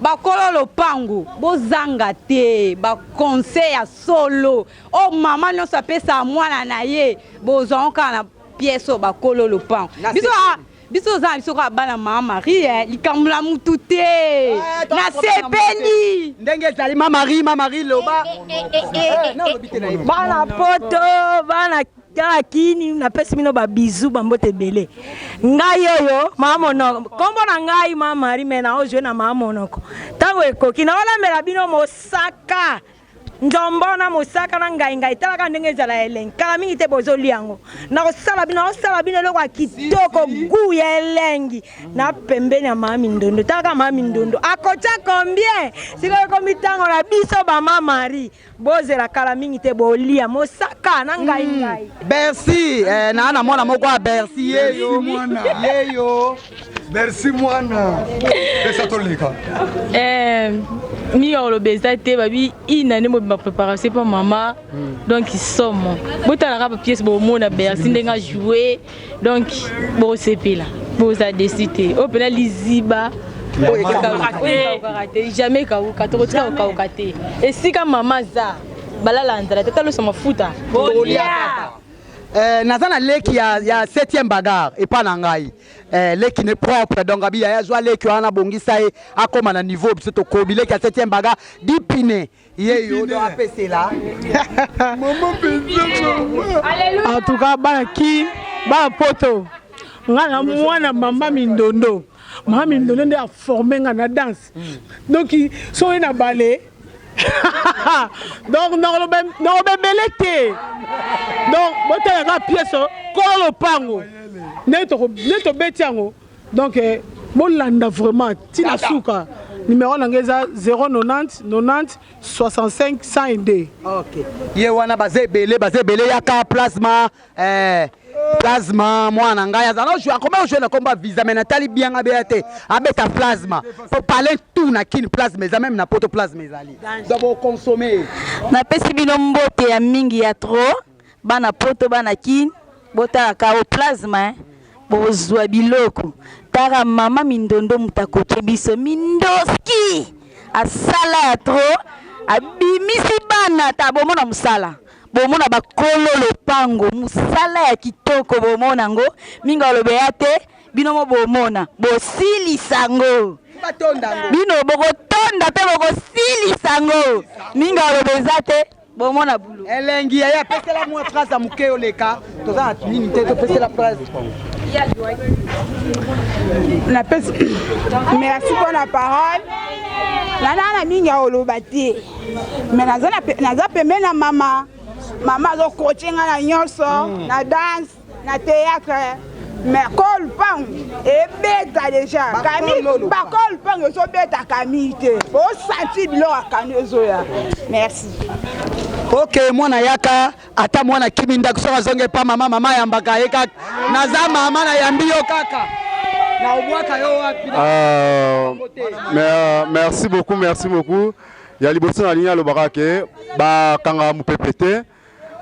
Bakolo lopango. Bo zanga te, ba conseil ya solo. Oh, mama non sa pesa mwana na ye. Bo zonka na pièce bakolo lopango. Biso ka bana mama Marie, likamula mutu te. Na sepeli. Ndenge tali mama Marie loba. Bana poto, bana kini na pesi mino ba bisou bambote belé. Ngai yoyo mama monoko. Kombo na ngai mama Marie mena o jeune na mama monoko. Tango ekoki na wala mela bino mosaka. Njombona mosaka na ngai talaka ndenge ezala eleng kala mingi te bozoli yango na kosala bino lokwa kitoko gu ya elengi na pembeni ya mama Mindondo talaka mama Mindondo akocha combien sikoyo komitango na biso ba mama Marie bozela kala mingi te bolia mosaka na ngai Bercy na mwana moko a Bercy yeyo Merci mwana. Pesa tolika. Mi olo bezate babi ina ne mo ba préparation pour maman donc ils sont bota la pièce bo mona Bercy ndenga jouer donc bo sepela bo za décider au pena liziba jamais kauka to kauka te et si ka maman za balala ndala tata sama futa nazana leki ya 7e bagarre et pas nangai leki ne propre donc abi ya zwa leki wana bongisa e akoma na niveau biso to kobi leki ya 7e bagarre dipine yeyo do apese là maman penza maman. En tout cas bana ki ba poto ngana mwana mama Mindondo nde a formé ngana danse donc so na ballet donc non belete donc botala ka pièce ko lo pango neto betiango donc bolanda vraiment tina suka numéro nangeza 090 90 65 102. OK ye wana bazebele yaka plasma plasma mwana ngai azana jouer comment jouer na combat visa mais natali bien abete abeta plasma pour parler tout na kin plasma mais même na poto plasma ezali dobo consommer na pesi bino mbote ya mingi ya trop bana poto bana kin bota ka o plasma bozwa biloko tara mama Mindondo mutakoke biso Mindoski asala ya trop abimisi bana ta bomona musala bomona bakolo lopango musala ya kitoko bomona ngo minga lobeya te bino mo bomona bosilisango bino bokotonda pe bokosilisango minga lobeza te bomona bulu elengi ya pesela mwa phrase ya mukeo leka toza nini te to pesela phrase la peste. Merci pour la parole. Nana mingi oloba te. Mais naza pembe na mama. Mama zo coaching na nyonso, na danse, na théâtre. Mais col pang et beta déjà. Camille ba col pang so beta Camille te. Bo senti bilo akanezo ya. Merci. OK, mwana yaka ata mwana kiminda kusoka zonge pa mama yambaka yeka. Naza mama na yambi yo kaka. Na obwaka yo wapi. Merci beaucoup. Ya liboso na linya lobaka ke ba kanga mupepete.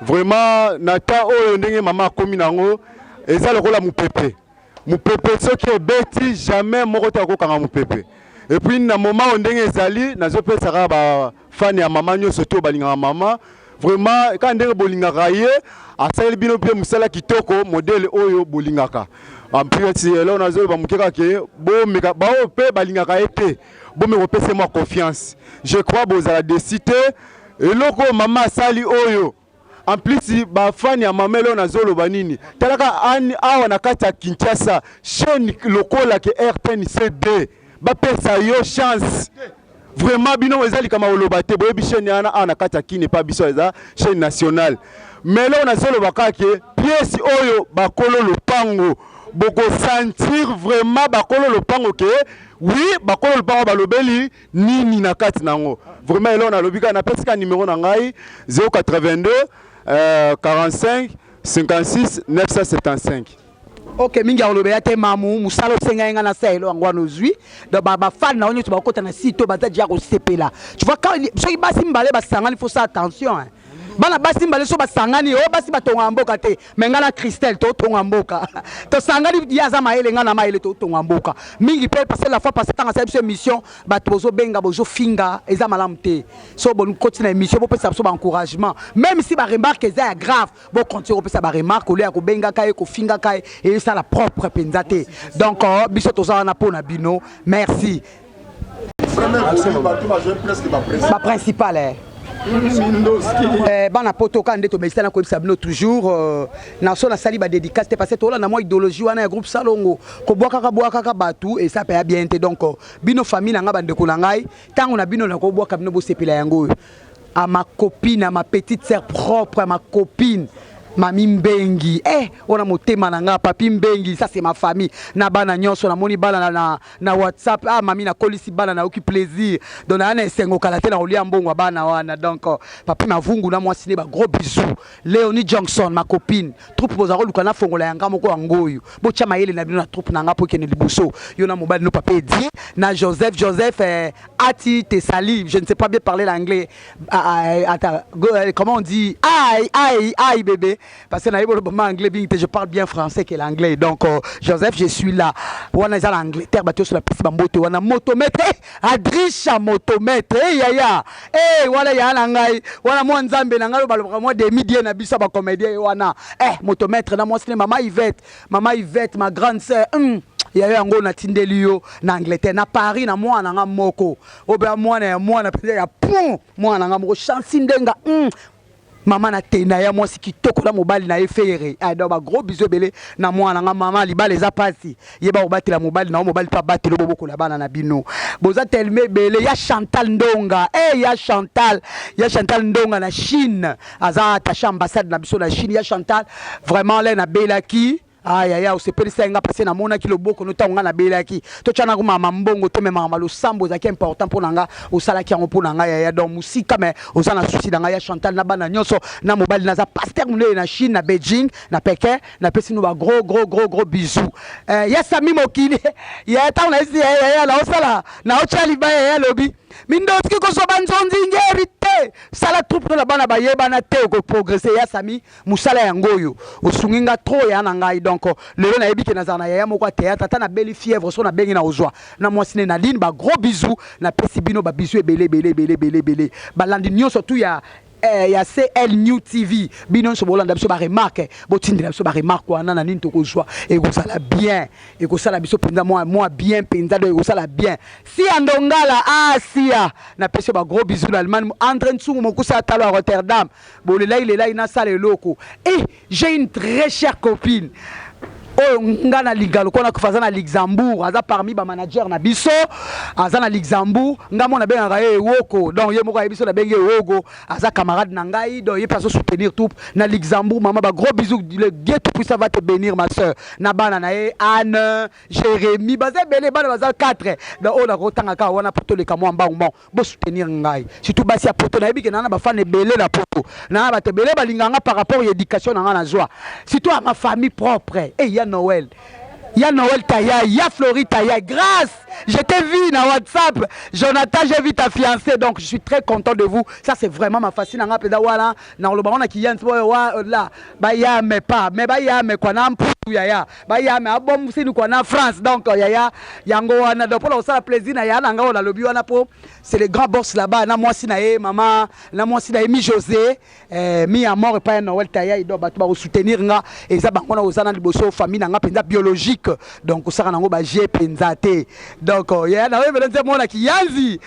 Vraiment nata oyo ndenge mama komi nango eza lokola mupepe soki obeti jamais moko ta ko kanga mupepe. et puis na moment ondenge ezali nazopesaka ba fan ya mama nyonso to balingaka mama vraiment quand ndenge bolingaka ye asaleli bino mpe mosala kitoko modele oyo bolingaka en plus là nazoloba mokeka ke bomeka bao mpe balingaka ye te bomeka opesa mwa confiance je crois bozala décide eloko mama asali oyo en plus ba fan ya mama leo nazoloba nini talaka awa na kati ya Kinshasa chaîne lokola ke RTNCD ba pesa yo chance vraiment bino ezali kama oloba te boyebi chaîne ana na kati ya kine pa biso eza chaîne nationale mais leo nazoloba kake pièce oyo bakolo lopango boko sentir vraiment bakolo lopango ke oui bakolo lopango balobeli nini na kati nango vraiment leo nalobika na pesika numéro na ngai 082 45 56 975. Ok, mingi olobe ya te mamu musalo senga nga na saelo ngwano zui do ba fan na onyo to bakota na site baza dia ko sepela. Tu vois quand soki basi mbale basangani faut ça attention hein. Bana basi mbale so basangani o basi batonga mboka te menga na Christelle to tonga mboka. To sangani yaza maele nga na maele to tonga mboka. Mingi pe passer la fois passer tanga sa mission bato bozo benga bozo finga eza malamte. So bon continue mission bo pesa so ba encouragement même si ba remarque eza grave bo continue pesa ba remarque ole ya ko benga kai ko finga kai et ça la propre penzate. Donc biso to za na pona bino. Merci. Ba principal bana poto kande to mesana ko bisabino toujours na so na sali ba dédicace parce que to la na moi idéologie wana ya groupe Salongo ko boaka ka batu et ça paye bien te donc bino famille na nga bande ko ngai tango na bino na ko boaka bino bo sepela yango à ma copine à ma petite sœur propre à ma copine Mami Mbengi, on a motema nanga papi Mbengi, ça c'est ma famille. Na bana nyonso na moni bana na WhatsApp, mami na kolisi bana na oki plaisir. Donc na esengo kalate na olia mbongo bana wana. Donc papi mavungu na moi ciné ba gros bisous. Léonie Johnson ma copine, troupe bozaro lukana fongola yanga moko angoyo. Bo chama yele na bino na troupe nanga po kene liboso. Yo na mobile no papi dit na Joseph Ati Tessali, je ne sais pas bien parler l'anglais. Comment on dit? Aïe bébé. Parce que je parle bien français que l'anglais. Donc, Joseph, je suis là. On a l'Angleterre, sur la piste, on a motomètre, Adrisha motomètre, yaya. Voilà, il y a l'anglais. Voilà, moi, Nzambe, moi, des milliers de bisous, comédien, wana. Motomètre, moi, c'est maman Yvette, ma grande sœur. Il y a un na tindelio na Angleterre na Paris na moi na moko. Oba moi na peut-être ya pont moi na moko chansindenga. Maman na tena ya moi si kitoko la mobile na efere ado ba gros bisous belé na moi na maman liba les apasi yeba obati la mobile na mobile pa battre le boboko la bana na bino boza telme belé ya Chantal Ndonga ya Chantal Ndonga na Chine aza attaché ambassade na biso na Chine ya Chantal vraiment là na belaki aya o sepeli senga passer na mona ki loboko no tanga na belaki to chana ko mama mbongo to me mama lo sambo za ki important pour nanga o sala ki ngo pour nanga ya donc musika mais o sana souci nanga ya Chantal na bana nyonso na mobile na za pasteur mule na Chine na Beijing na Pékin na pesi no ba gros bisous ya Sami Mokili ya ta na isi ya la o sala na o chali ba ya lobi mindoski ko so banzonzi ngerite sala troupe na bana ba yeba na te ko progresser ya Sami musala ya ngoyo o sunginga trop ya na ngai donc le na yebi ke na zana ya moko théâtre tata na belle fièvre so na bengi na ozwa na moi sine na ligne ba gros bisous na pesi bino ba bisous belé ba landi nyonso tout ya CL New TV bino so bolanda biso ba remarque botindela biso ba remarque wana na nini to ko zwa e ko sala bien e ko sala biso penza moi bien penza do e ko sala bien si andongala sia na pesi ba gros bisous na Allemagne André Nsungu moko sa talo à Rotterdam bon là il est là il na sala loko et j'ai une très chère copine oh ngana ligalo kona kufaza na Luxembourg aza parmi ba manager na biso aza na Luxembourg ngamo na benga woko donc ye moko ya biso na benga wogo aza camarade na ngai donc ye paso soutenir tout na Luxembourg maman ba gros bisous le Dieu tout puissant va te bénir ma sœur na bana na Anne Jérémy baza belé bana baza 4 donc on a rotanga ka wana poto le kamo mbangbo bo soutenir ngai surtout basi ya poto na yebike na ba fan belé na poto na ba te belé balinganga par rapport à l'éducation na nga na joie surtout à ma famille propre et Noël. Il y a Noël Taya, il y a Floride Taya. Grâce, je t'ai vu dans WhatsApp. Jonathan, j'ai vu ta fiancée. Donc, je suis très content de vous. Ça, c'est vraiment ma fascine. Dans le baron qui y a là, bah, y a mais pas. Mais bah, y a mais quoi. yaya baya mais abom c'est nous qu'on a France donc yaya yango wana donc pour ça plaisir na yaya nanga on a lobby wana po c'est les grands boss là-bas na moi si na maman na moi si na mi José mi amour pas Noël taya il doit ba soutenir nga et ça bango na ozana liboso famille nanga penza biologique donc ça nango ba j'ai penza te donc yaya na we benze mona ki yanzi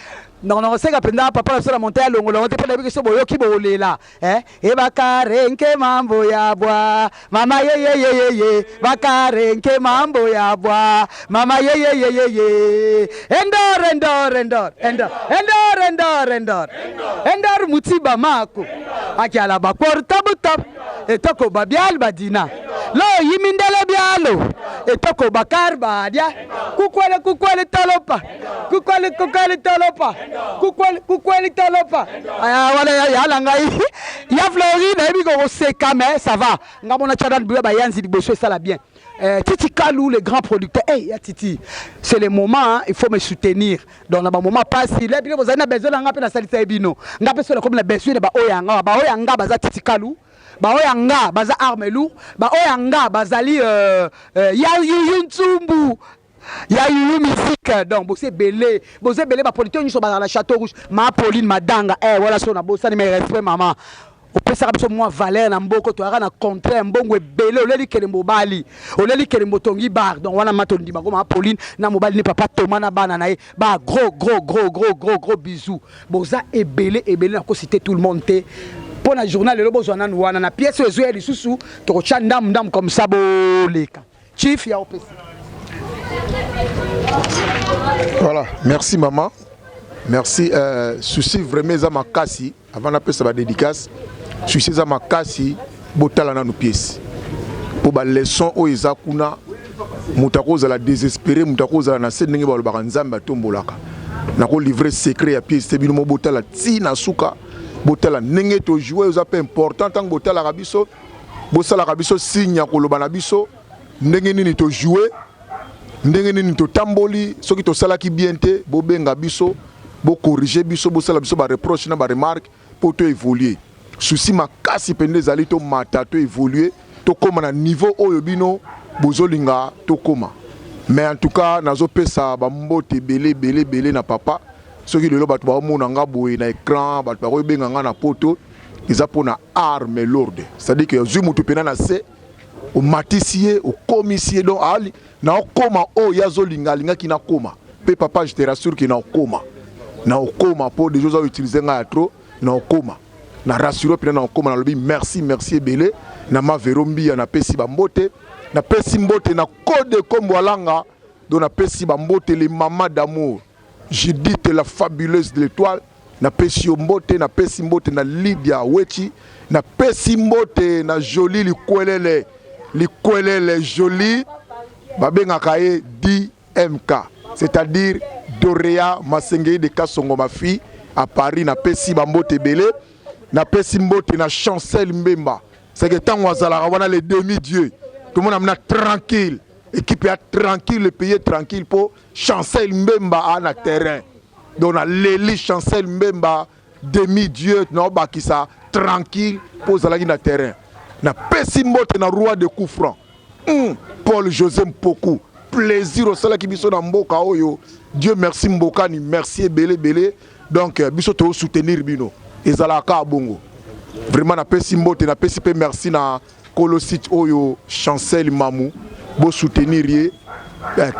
non non c'est que papa la monter longo longo te pela biso boyo ki bolela e bakarenke mambo ya bwa mama ye bakarenke mambo ya bwa mama ye endor mutiba mako akiala ba porta butab etoko babial badina lo yimindele bialo etoko bakar badia kukwele tolopa kukweli tolopa wala ya langai ya Floride ebi ko seka mais ça va ngamona chadan buya ba yanzi liboso ça la bien Titi Kalou le grand producteur ya Titi c'est le moment hein, il faut me soutenir dans le moment passe il est bien vous avez besoin nga pe na salisa ebino nga pe so comme la besoin ba oyanga baza Titi Kalou ba oyanga baza Armelou ba oyanga bazali ya yuntsumbu il y a eu musique donc bossé belé ba producteur ni so ba la Château Rouge ma Pauline madanga voilà so na bossa ni mes respect maman au pesa biso moi valeur na mboko to na contraire mbongo belé oleli kele mobali oleli kele motongi bar donc wana matondi bango ma Pauline na mobali ni papa Thomas na bana na ba gros bisous boza ebelé na ko citer tout le monde te pour la journal le bozo na wana na pièce ezo li susu to chanda ndam comme ça boleka chief ya opesa. Voilà, merci maman. Merci. Souci vraiment à ma cassi. Avant d'appeler ça ma dédicace. Souci à ma cassi. Botala na nos pièces. Pour la leçon au Isakuna. Moutakoza la désespéré. Moutakoza la scène n'engue bal baranzamba tombolaka. Nako livrer secret à pièces. Tebino mo botala tina suka. Botala n'engue to jouer aux appels importants. Tant que botala rabiso. Bosala rabiso signe ko lobana biso. N'engue ni to jouer. Ndenge nini to tamboli soki to sala ki bien te bo benga biso bo corriger biso bo sala biso ba reproche na ba remarque pour to évoluer souci makasi pende zali to mata to évoluer to koma na niveau oyo bino bozolinga to koma mais en tout cas nazo pesa ba mbote belé na papa soki lelo bato ba mona nga boye na écran bato ba benga nga na poto ils apona arme lourde c'est-à-dire que zumu to pena na se au maticier au commissaire donc ali na okoma o yazo linga ki na koma pe papa je te rassure que na okoma pour des choses à utiliser nga trop na okoma na rassure pe na okoma na lobi merci belé na ma verombi na pesi ba mbote na pesi mbote na code comme walanga donc na pesi ba mbote les mamas d'amour Judith la fabuleuse de l'étoile na pesi mbote na pesi mbote na Lydia Wechi na pesi mbote na Jolie likwelele Jolie babengaka ye DMK c'est-à-dire Dorea Masengei de Kasongo ma fille à Paris na pesi bambote belé na pesi mbote na Chancel Mbemba c'est que tant wazala wana les demi-dieux tout le monde amena tranquille équipe ya tranquille le pays tranquille pour Chancel Mbemba na terrain donc na Leli Chancel Mbemba demi-dieu na bakisa tranquille pour zalaki na terrain na pesi mbote na roi de coup franc Paul José Mpoku plaisir au sala ki biso na mboka oyo Dieu merci mboka ni merci belé donc biso to soutenir bino ezalaka bongo vraiment na pesi mbote na pesi pe merci na Colossite oyo Chancel Mamou bo soutenir ye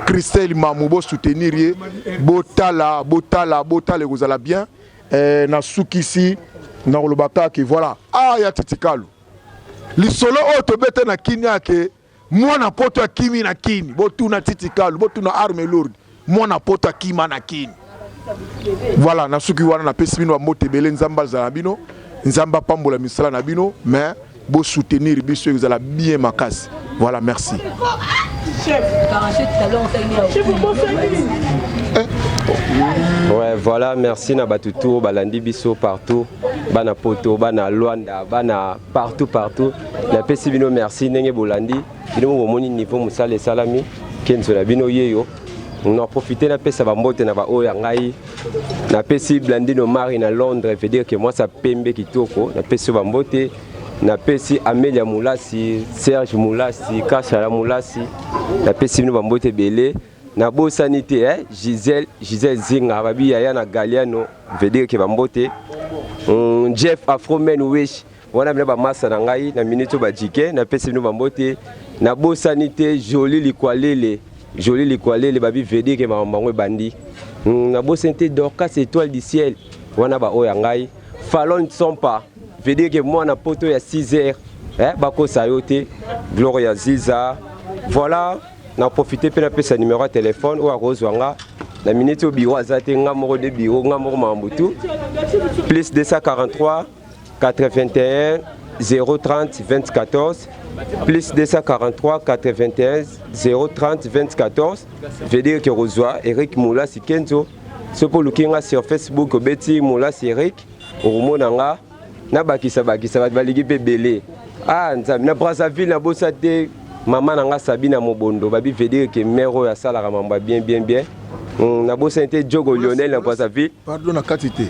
Christelle Mamou bo soutenir ye botala kozala bien na sukisi na lobaka ki voilà ya titikalu lisolo o to bete na kinya ke mwana poto akimi na kini botuna titikalu botuna arme lourde mwana poto akima na kini voilà na suki wana na pesi bino mote belé nzamba za bino nzamba pambola misala na bino mais bo soutenir biso ezala bien makasi voilà merci ouais voilà merci na batutu balandi biso partout bana poto bana Luanda bana partout na pesi bino merci ndenge bolandi bino momoni niveau musale salami kenzo na bino yeyo on a profité na pesa bambote na ba oya ngai na pesi Blandino Mari na Londres veut dire que moi ça pembe kitoko na pesi bambote na pesi Amelia Moulasi, Serge Moulasi, Kashala Moulasi, na pesi bino bambote belé. Na bo sanité Gisèle Zinga babi yaya na Galiano veut dire que bambote Jeff Afroman wish wana bina ba massa na ngai na minute ba jike na pesi bino bambote na bo sanité Jolie Likwalele babi veut dire que mamango bandi na bo santé Dorcas étoile du ciel wana ba oya ngai Fallon Sompa veut dire que moi na poto ya 6h bako sayote Gloria Ziza voilà. Na profiter pour appeler sa numéro de téléphone ou à Roswanga la minute au bureau azate ngamoro de bureau ngamoro mambutu plus 243 81 030 2014 plus 243 81 030 2014 veut dire que Roswa Eric Moulasi Kenzo ce pour lookinga sur Facebook Betty Moulasi Eric omonanga na bakisa baligi pe belé nzambi na Brazzaville na bosate maman nanga Sabina Mobondo babi veut dire que mero ya sala ramamba bien na bossa était Diogo Lionel na Brazzaville pardon na katité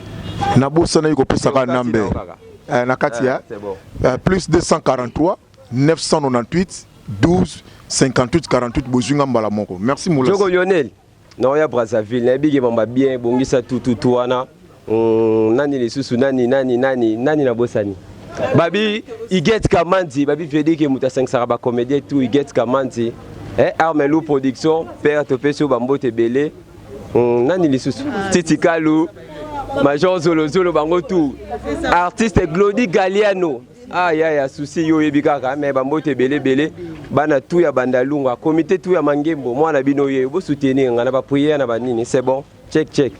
na bossa na yiko pesa ka nambe na katia plus 243 998 12 58 48 bozunga mbala moko merci Moulasi Diogo Lionel na ya Brazzaville na bigi mamba bien bongisa tout wana nani les susu nani na bossani babi Iget Kamandi babi veut dire que muta 5 saraba comédie tout Iget Kamandi Armelou production père topeso bambote belé nani lisusu Titi Kalou Major Zolo bango tout artiste Glody Galiano ya souci yo yebikaka mais bambote belé bana tout ya bandalunga comité tout ya mangembo mwana bino ye bo soutenir ngana ba prière na banini c'est bon check.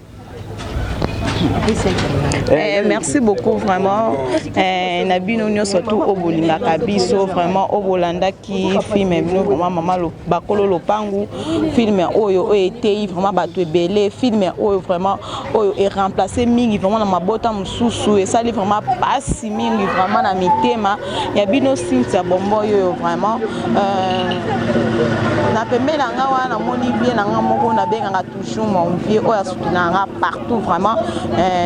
Merci beaucoup vraiment. Nabino nyo surtout au bolinga kabiso vraiment au bolanda qui filme vraiment maman lo bakolo lopangu filme oyo était vraiment bato belé filme oyo vraiment oyo est remplacé mingi vraiment na mabota mususu et ça vraiment pas si mingi vraiment na mitema ya bino Cynthia Bombo yo vraiment na pembela nga wana moni bien na nga moko na benga toujours mon vieux oyo soutenir nga partout vraiment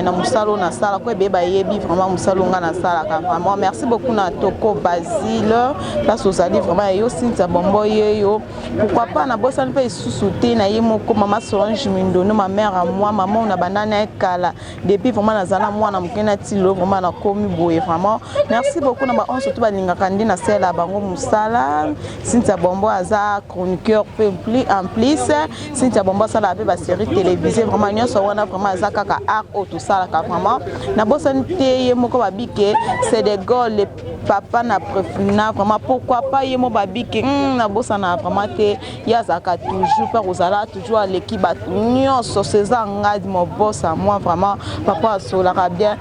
na musalo na sala ko beba yebi vraiment musalo nga na sala vraiment merci beaucoup na Toko Basile place aux alliés vraiment yo Cynthia Bombo yo pourquoi pas na bossa pe sous-souté na yemo ko mama Solange Mindono ma mère à moi maman na banana kala depuis vraiment na zana moi na mukena tilo vraiment na komi boye vraiment merci beaucoup na ba on surtout balinga kandi na sala bango musala Cynthia Bombo aza chroniqueur en plus Cynthia Bombo sala pe ba série télévisée vraiment nyonso wana vraiment aza kaka art tout ça là vraiment na bossanité yemoko babike c'est des goals les papa na préfina vraiment pourquoi pas yemo babike na bossana vraiment te yazaka toujours par osala toujours à l'équipe nyonso César ngadi mo boss à moi vraiment papa solara bien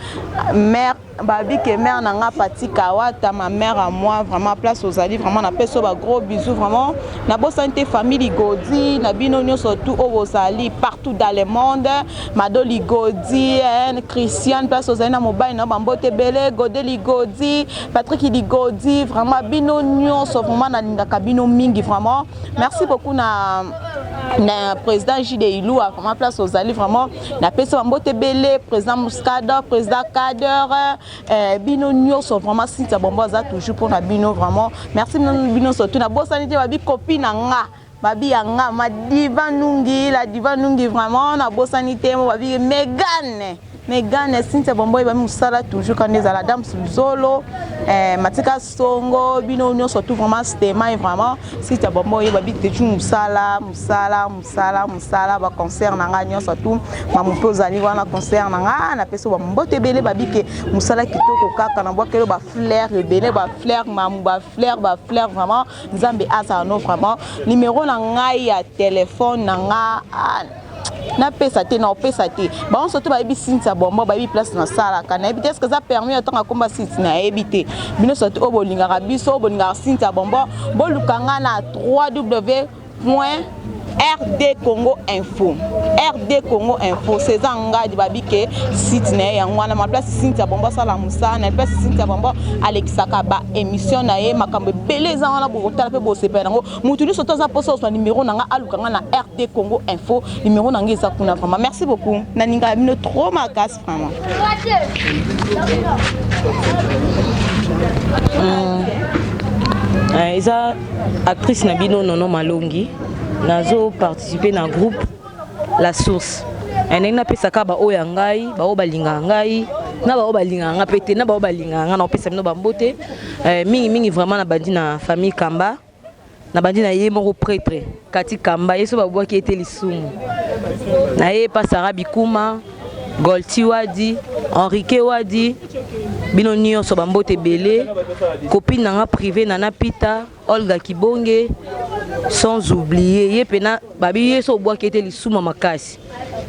mère babike mère nanga Pati Kawata ma mère à moi vraiment place aux alliés vraiment na peso ba gros bisous vraiment na bossanité famille Godi na bino nyonso tout au osali partout dans le monde Madoli Godi Christian place aux alliés na mobile na bambote belé Godeli Godi Patrick Ligodi vraiment bino nyonso vraiment na lingaka bino mingi vraiment merci beaucoup na président JD Ilou vraiment place aux alliés vraiment na peso bambote belé président Muscada président Kader bino nyonso vraiment Cynthia Bombo za toujours pour na bino vraiment merci bino surtout na bosanité babi copine nga babi yanga ma diva nungi la diva nungi vraiment na bosanité mo babi Megan Cynthia Bombo ba musala toujours quand les à la dame Zolo Matika Songo bino nyonso surtout vraiment c'était vraiment Cynthia Bombo ba bi toujours musala ba concert na nga nyonso surtout ma mopozali wana concert na nga na peso ba mbote belé ba bi ke musala kitoko kaka na bokelo ba fleur belé ba fleur vraiment nzambe asa no vraiment numéro na ngai ya téléphone na nga na pesa te na pesa te ba on surtout ba yebi Cynthia Bombo ba yebi place na sala kana yebi est-ce que ça permet autant à combat site na yebi te bino surtout obolinga biso obolinga Cynthia Bombo bolukanga na www.RD Congo Info c'est zanga di babike site na yango na ma place Cynthia Bombo sala musa na place Cynthia Bombo Alexa Kaba émission na ye makambe beleza wana botala pe bo sepela ngo mutu ni soto za poso so numéro nanga alukanga na RD Congo Info numéro nanga eza kuna vraiment merci beaucoup na ninga bino trop makasi vraiment eza actrice na bino Nono Malongi nazo participer na groupe La Source ndenge napesaka baoyo ya ngai bao balingaka ngai na bao balingaka nga pete na bao balingaka nga na opesa bino bambote mingi vraiment na bandi na famille Kamba na bandi na ye moko prêtre Kati Kamba yeso babwaki ete lisumu na ye pa Sara Bikuma Golti Wadi Henrique Wadi bino nyonso bambote belé copine nanga privé Nana Pita Olga Kibonge sans oublier ye pena babi yeso obwaki ete lisumu makasi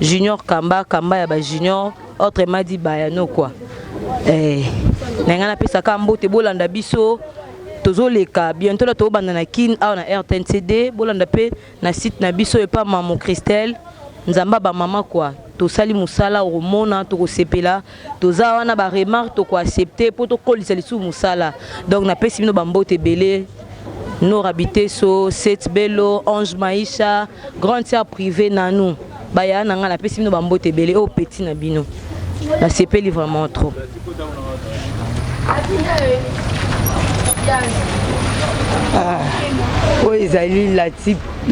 Junior Kamba ya ba Junior autrement dit Bayano quoi nanga na pesa ka mbote bolanda biso tozoleka bientôt la tobanda na kin a na RTNCD bolanda pe na site na biso e pa Maman Christelle nzamba ba mama quoi to sali musala romona to ko sepela toza wana ba remarque to ko accepter pour to kolisa lisu musala donc na pesi bino bambote belé nos habité so Seth Bello Ange Maïcha grande sœur privée nanou baya nanga na pesi bino bambote belé au petit na bino la sepeli vraiment trop oyo ezali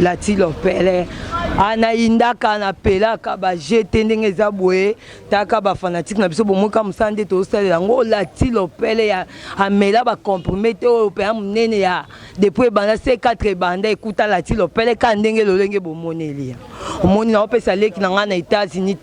lati lopele anaindaka napelaka bajete ndenge eza boye taka bafanatike na biso bomoka mosala nde tozosalela yango lati lopele ya amela bakomprime te oyo mpenza monene ya depuis ebanda C4 ebanda ekuta lati lopele ka ndenge lolenge bomoneli omoni naopesa leki na ngai na États-Unis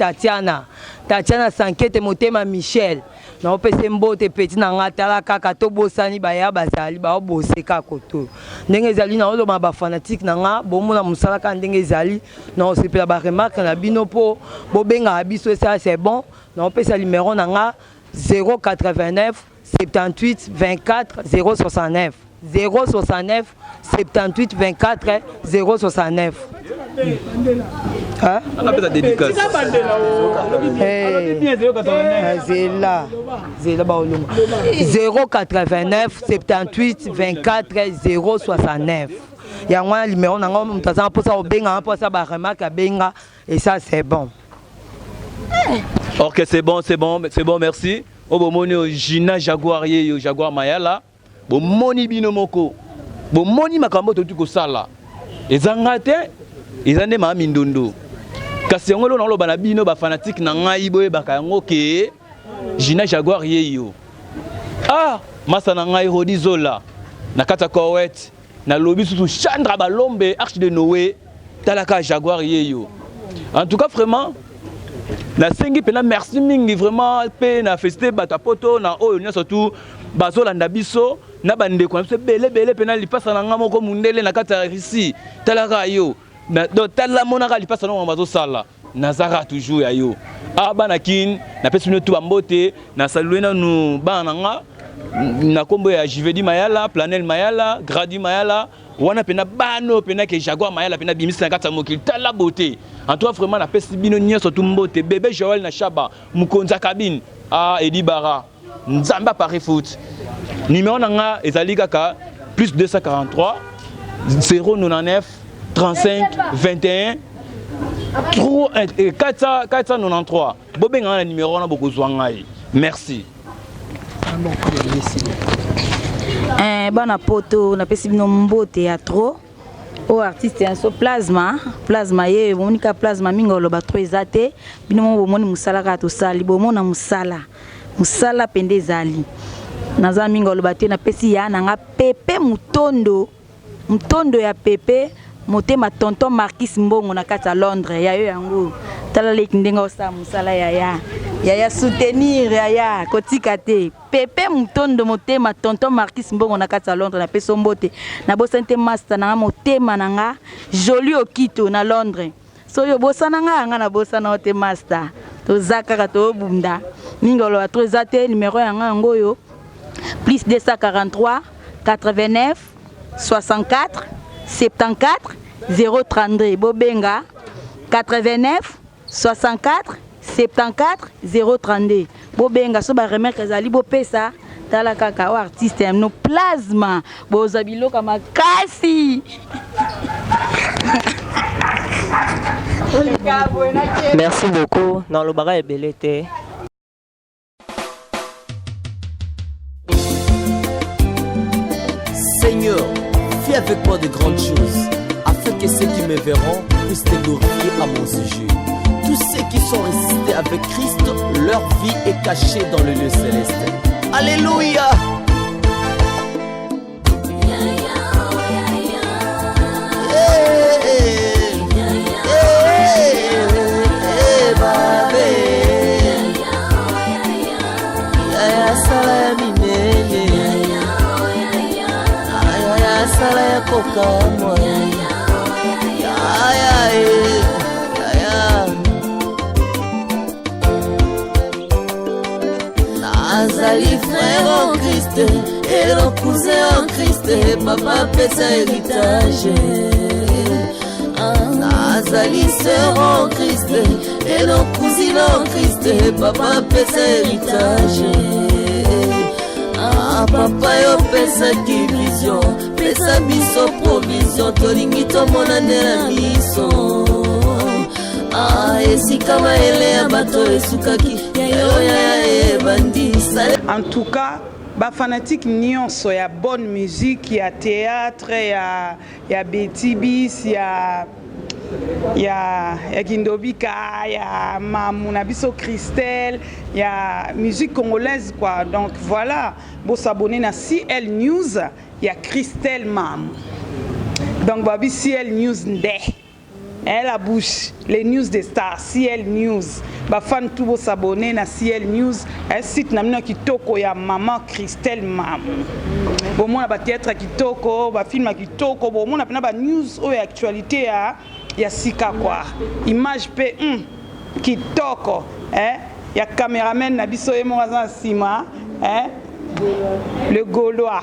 Tatiana Sankete Motema Michel naopesa mbote peti na ngai tala kaka tobosani baya bazali baoboseka koto ndenge ezali naoloba bafanatike na ngai bomona mosala ka ndenge ezali naosepela baremarke na bino mpo bobengaka biso ça c'est bon naopesa numéro na ngai 089 78 24 069 069 78 24 069 hein? Zela baolunga 089 78 24 069 yango wana numéro nango moto aza mposa obenga mposa baremarke abenga et ça c'est bon. Ok, c'est bon, merci. Obomoni Gina Jaguar ye Jaguar Mayala. Bomoni bino moko. Bomoni makambo to tuko sala. Ezanga te, ezande ma mindondo. Kasi ngolo na loba na bino ba fanatique na ngai boye bakango ke Gina Jaguar ye yo. Ah, masa na ngai Rodi Zola. Na kata Kowet, na lobi susu Chandra Balombe, Arche de Noé, talaka Jaguar ye yo. En tout cas vraiment na sengi pena merci mingi vraiment pe na festé batapoto na oyo nya surtout bazolanda biso na bande ko biso belé pena lipasa na ngamo ko mundele na kata ici talaka yo na do tala monaka lipasa na bazo sala nazara toujours ya yo abana kin na pesi no tu bambote na saluer na nu bana nga na kombo ya Jivedi Mayala Planel Mayala Gradi Mayala wana pena bano pena ke Jaguar Mayala pena bimisi na kata mokili tala beauté en toi vraiment na pesi bino nyeso tumbote bébé Joël na Chaba Mukonza Kabine Edi Bara Nzamba Paris Foot numéro nanga ezali kaka plus 243 099 35 21 493 bobenga na numéro na bokozwa ngai merci. Bana poto na pesi bino mbote ya trop o artiste ya so plasma ye monika plasma mingo loba trop ezate bino mo bomoni musala ka to sali bomona musala pende zali naza mingo loba te na pesi ya nanga pepe mutondo ya pepe motema tonton Marquis Mbongo na kata Londres ya yo yango tala leki ndenga osa musala ya soutenir ya kotika te pepe mutondo motema tonton Marquis Mbongo na kata Londres na peso mbote na bosante master na motema nanga joli okito na Londres so yo bosana nga na bosana ote master to zakaka to bunda mingolo a trezate numéro yanga ngoyo plus 243 89 64 74 032 bobenga 89 64 74 032 bobenga so ba remarque ezali bopesa tala kaka o artiste no plasma boza biloka makasi. Merci beaucoup dans le baga ebelete. Seigneur fais avec moi de grandes choses, afin que ceux qui me verront puissent te glorifier à mon sujet. Tous ceux qui sont ressuscités avec Christ, leur vie est cachée dans le lieu céleste. Alléluia. Sala ya kokamwa nazali frère en Christ et le cousin en Christ, papa pesa héritage. Nazali sœur en Christ et le cousin en Christ, papa pesa héritage. Papa yo pesa ki vision, pesa biso provision, tolingi tomona ndela miso. Esika maele ya bato esukaki, yelo ya ebandisa. En tout cas, ba fanatique nyonso ya bonne musique, ya théâtre, ya Betibis, ya Kindobika, ya Mamuna Biso Christelle, ya musique congolaise quoi. Donc voilà, pour s'abonner à CL News, il y a Christelle Mam. Donc babi CL News ndé. La bouche, les news des stars, CL News. Ba fan tout s'abonner à CL News, un site namina kitoko ya maman Christelle Mam. Bon moi ba théâtre kitoko, ba film kitoko, bon moi na ba news ou actualité ya ya sika quoi. Image pe kitoko, ya caméraman na biso emo za sima, le Gaulois.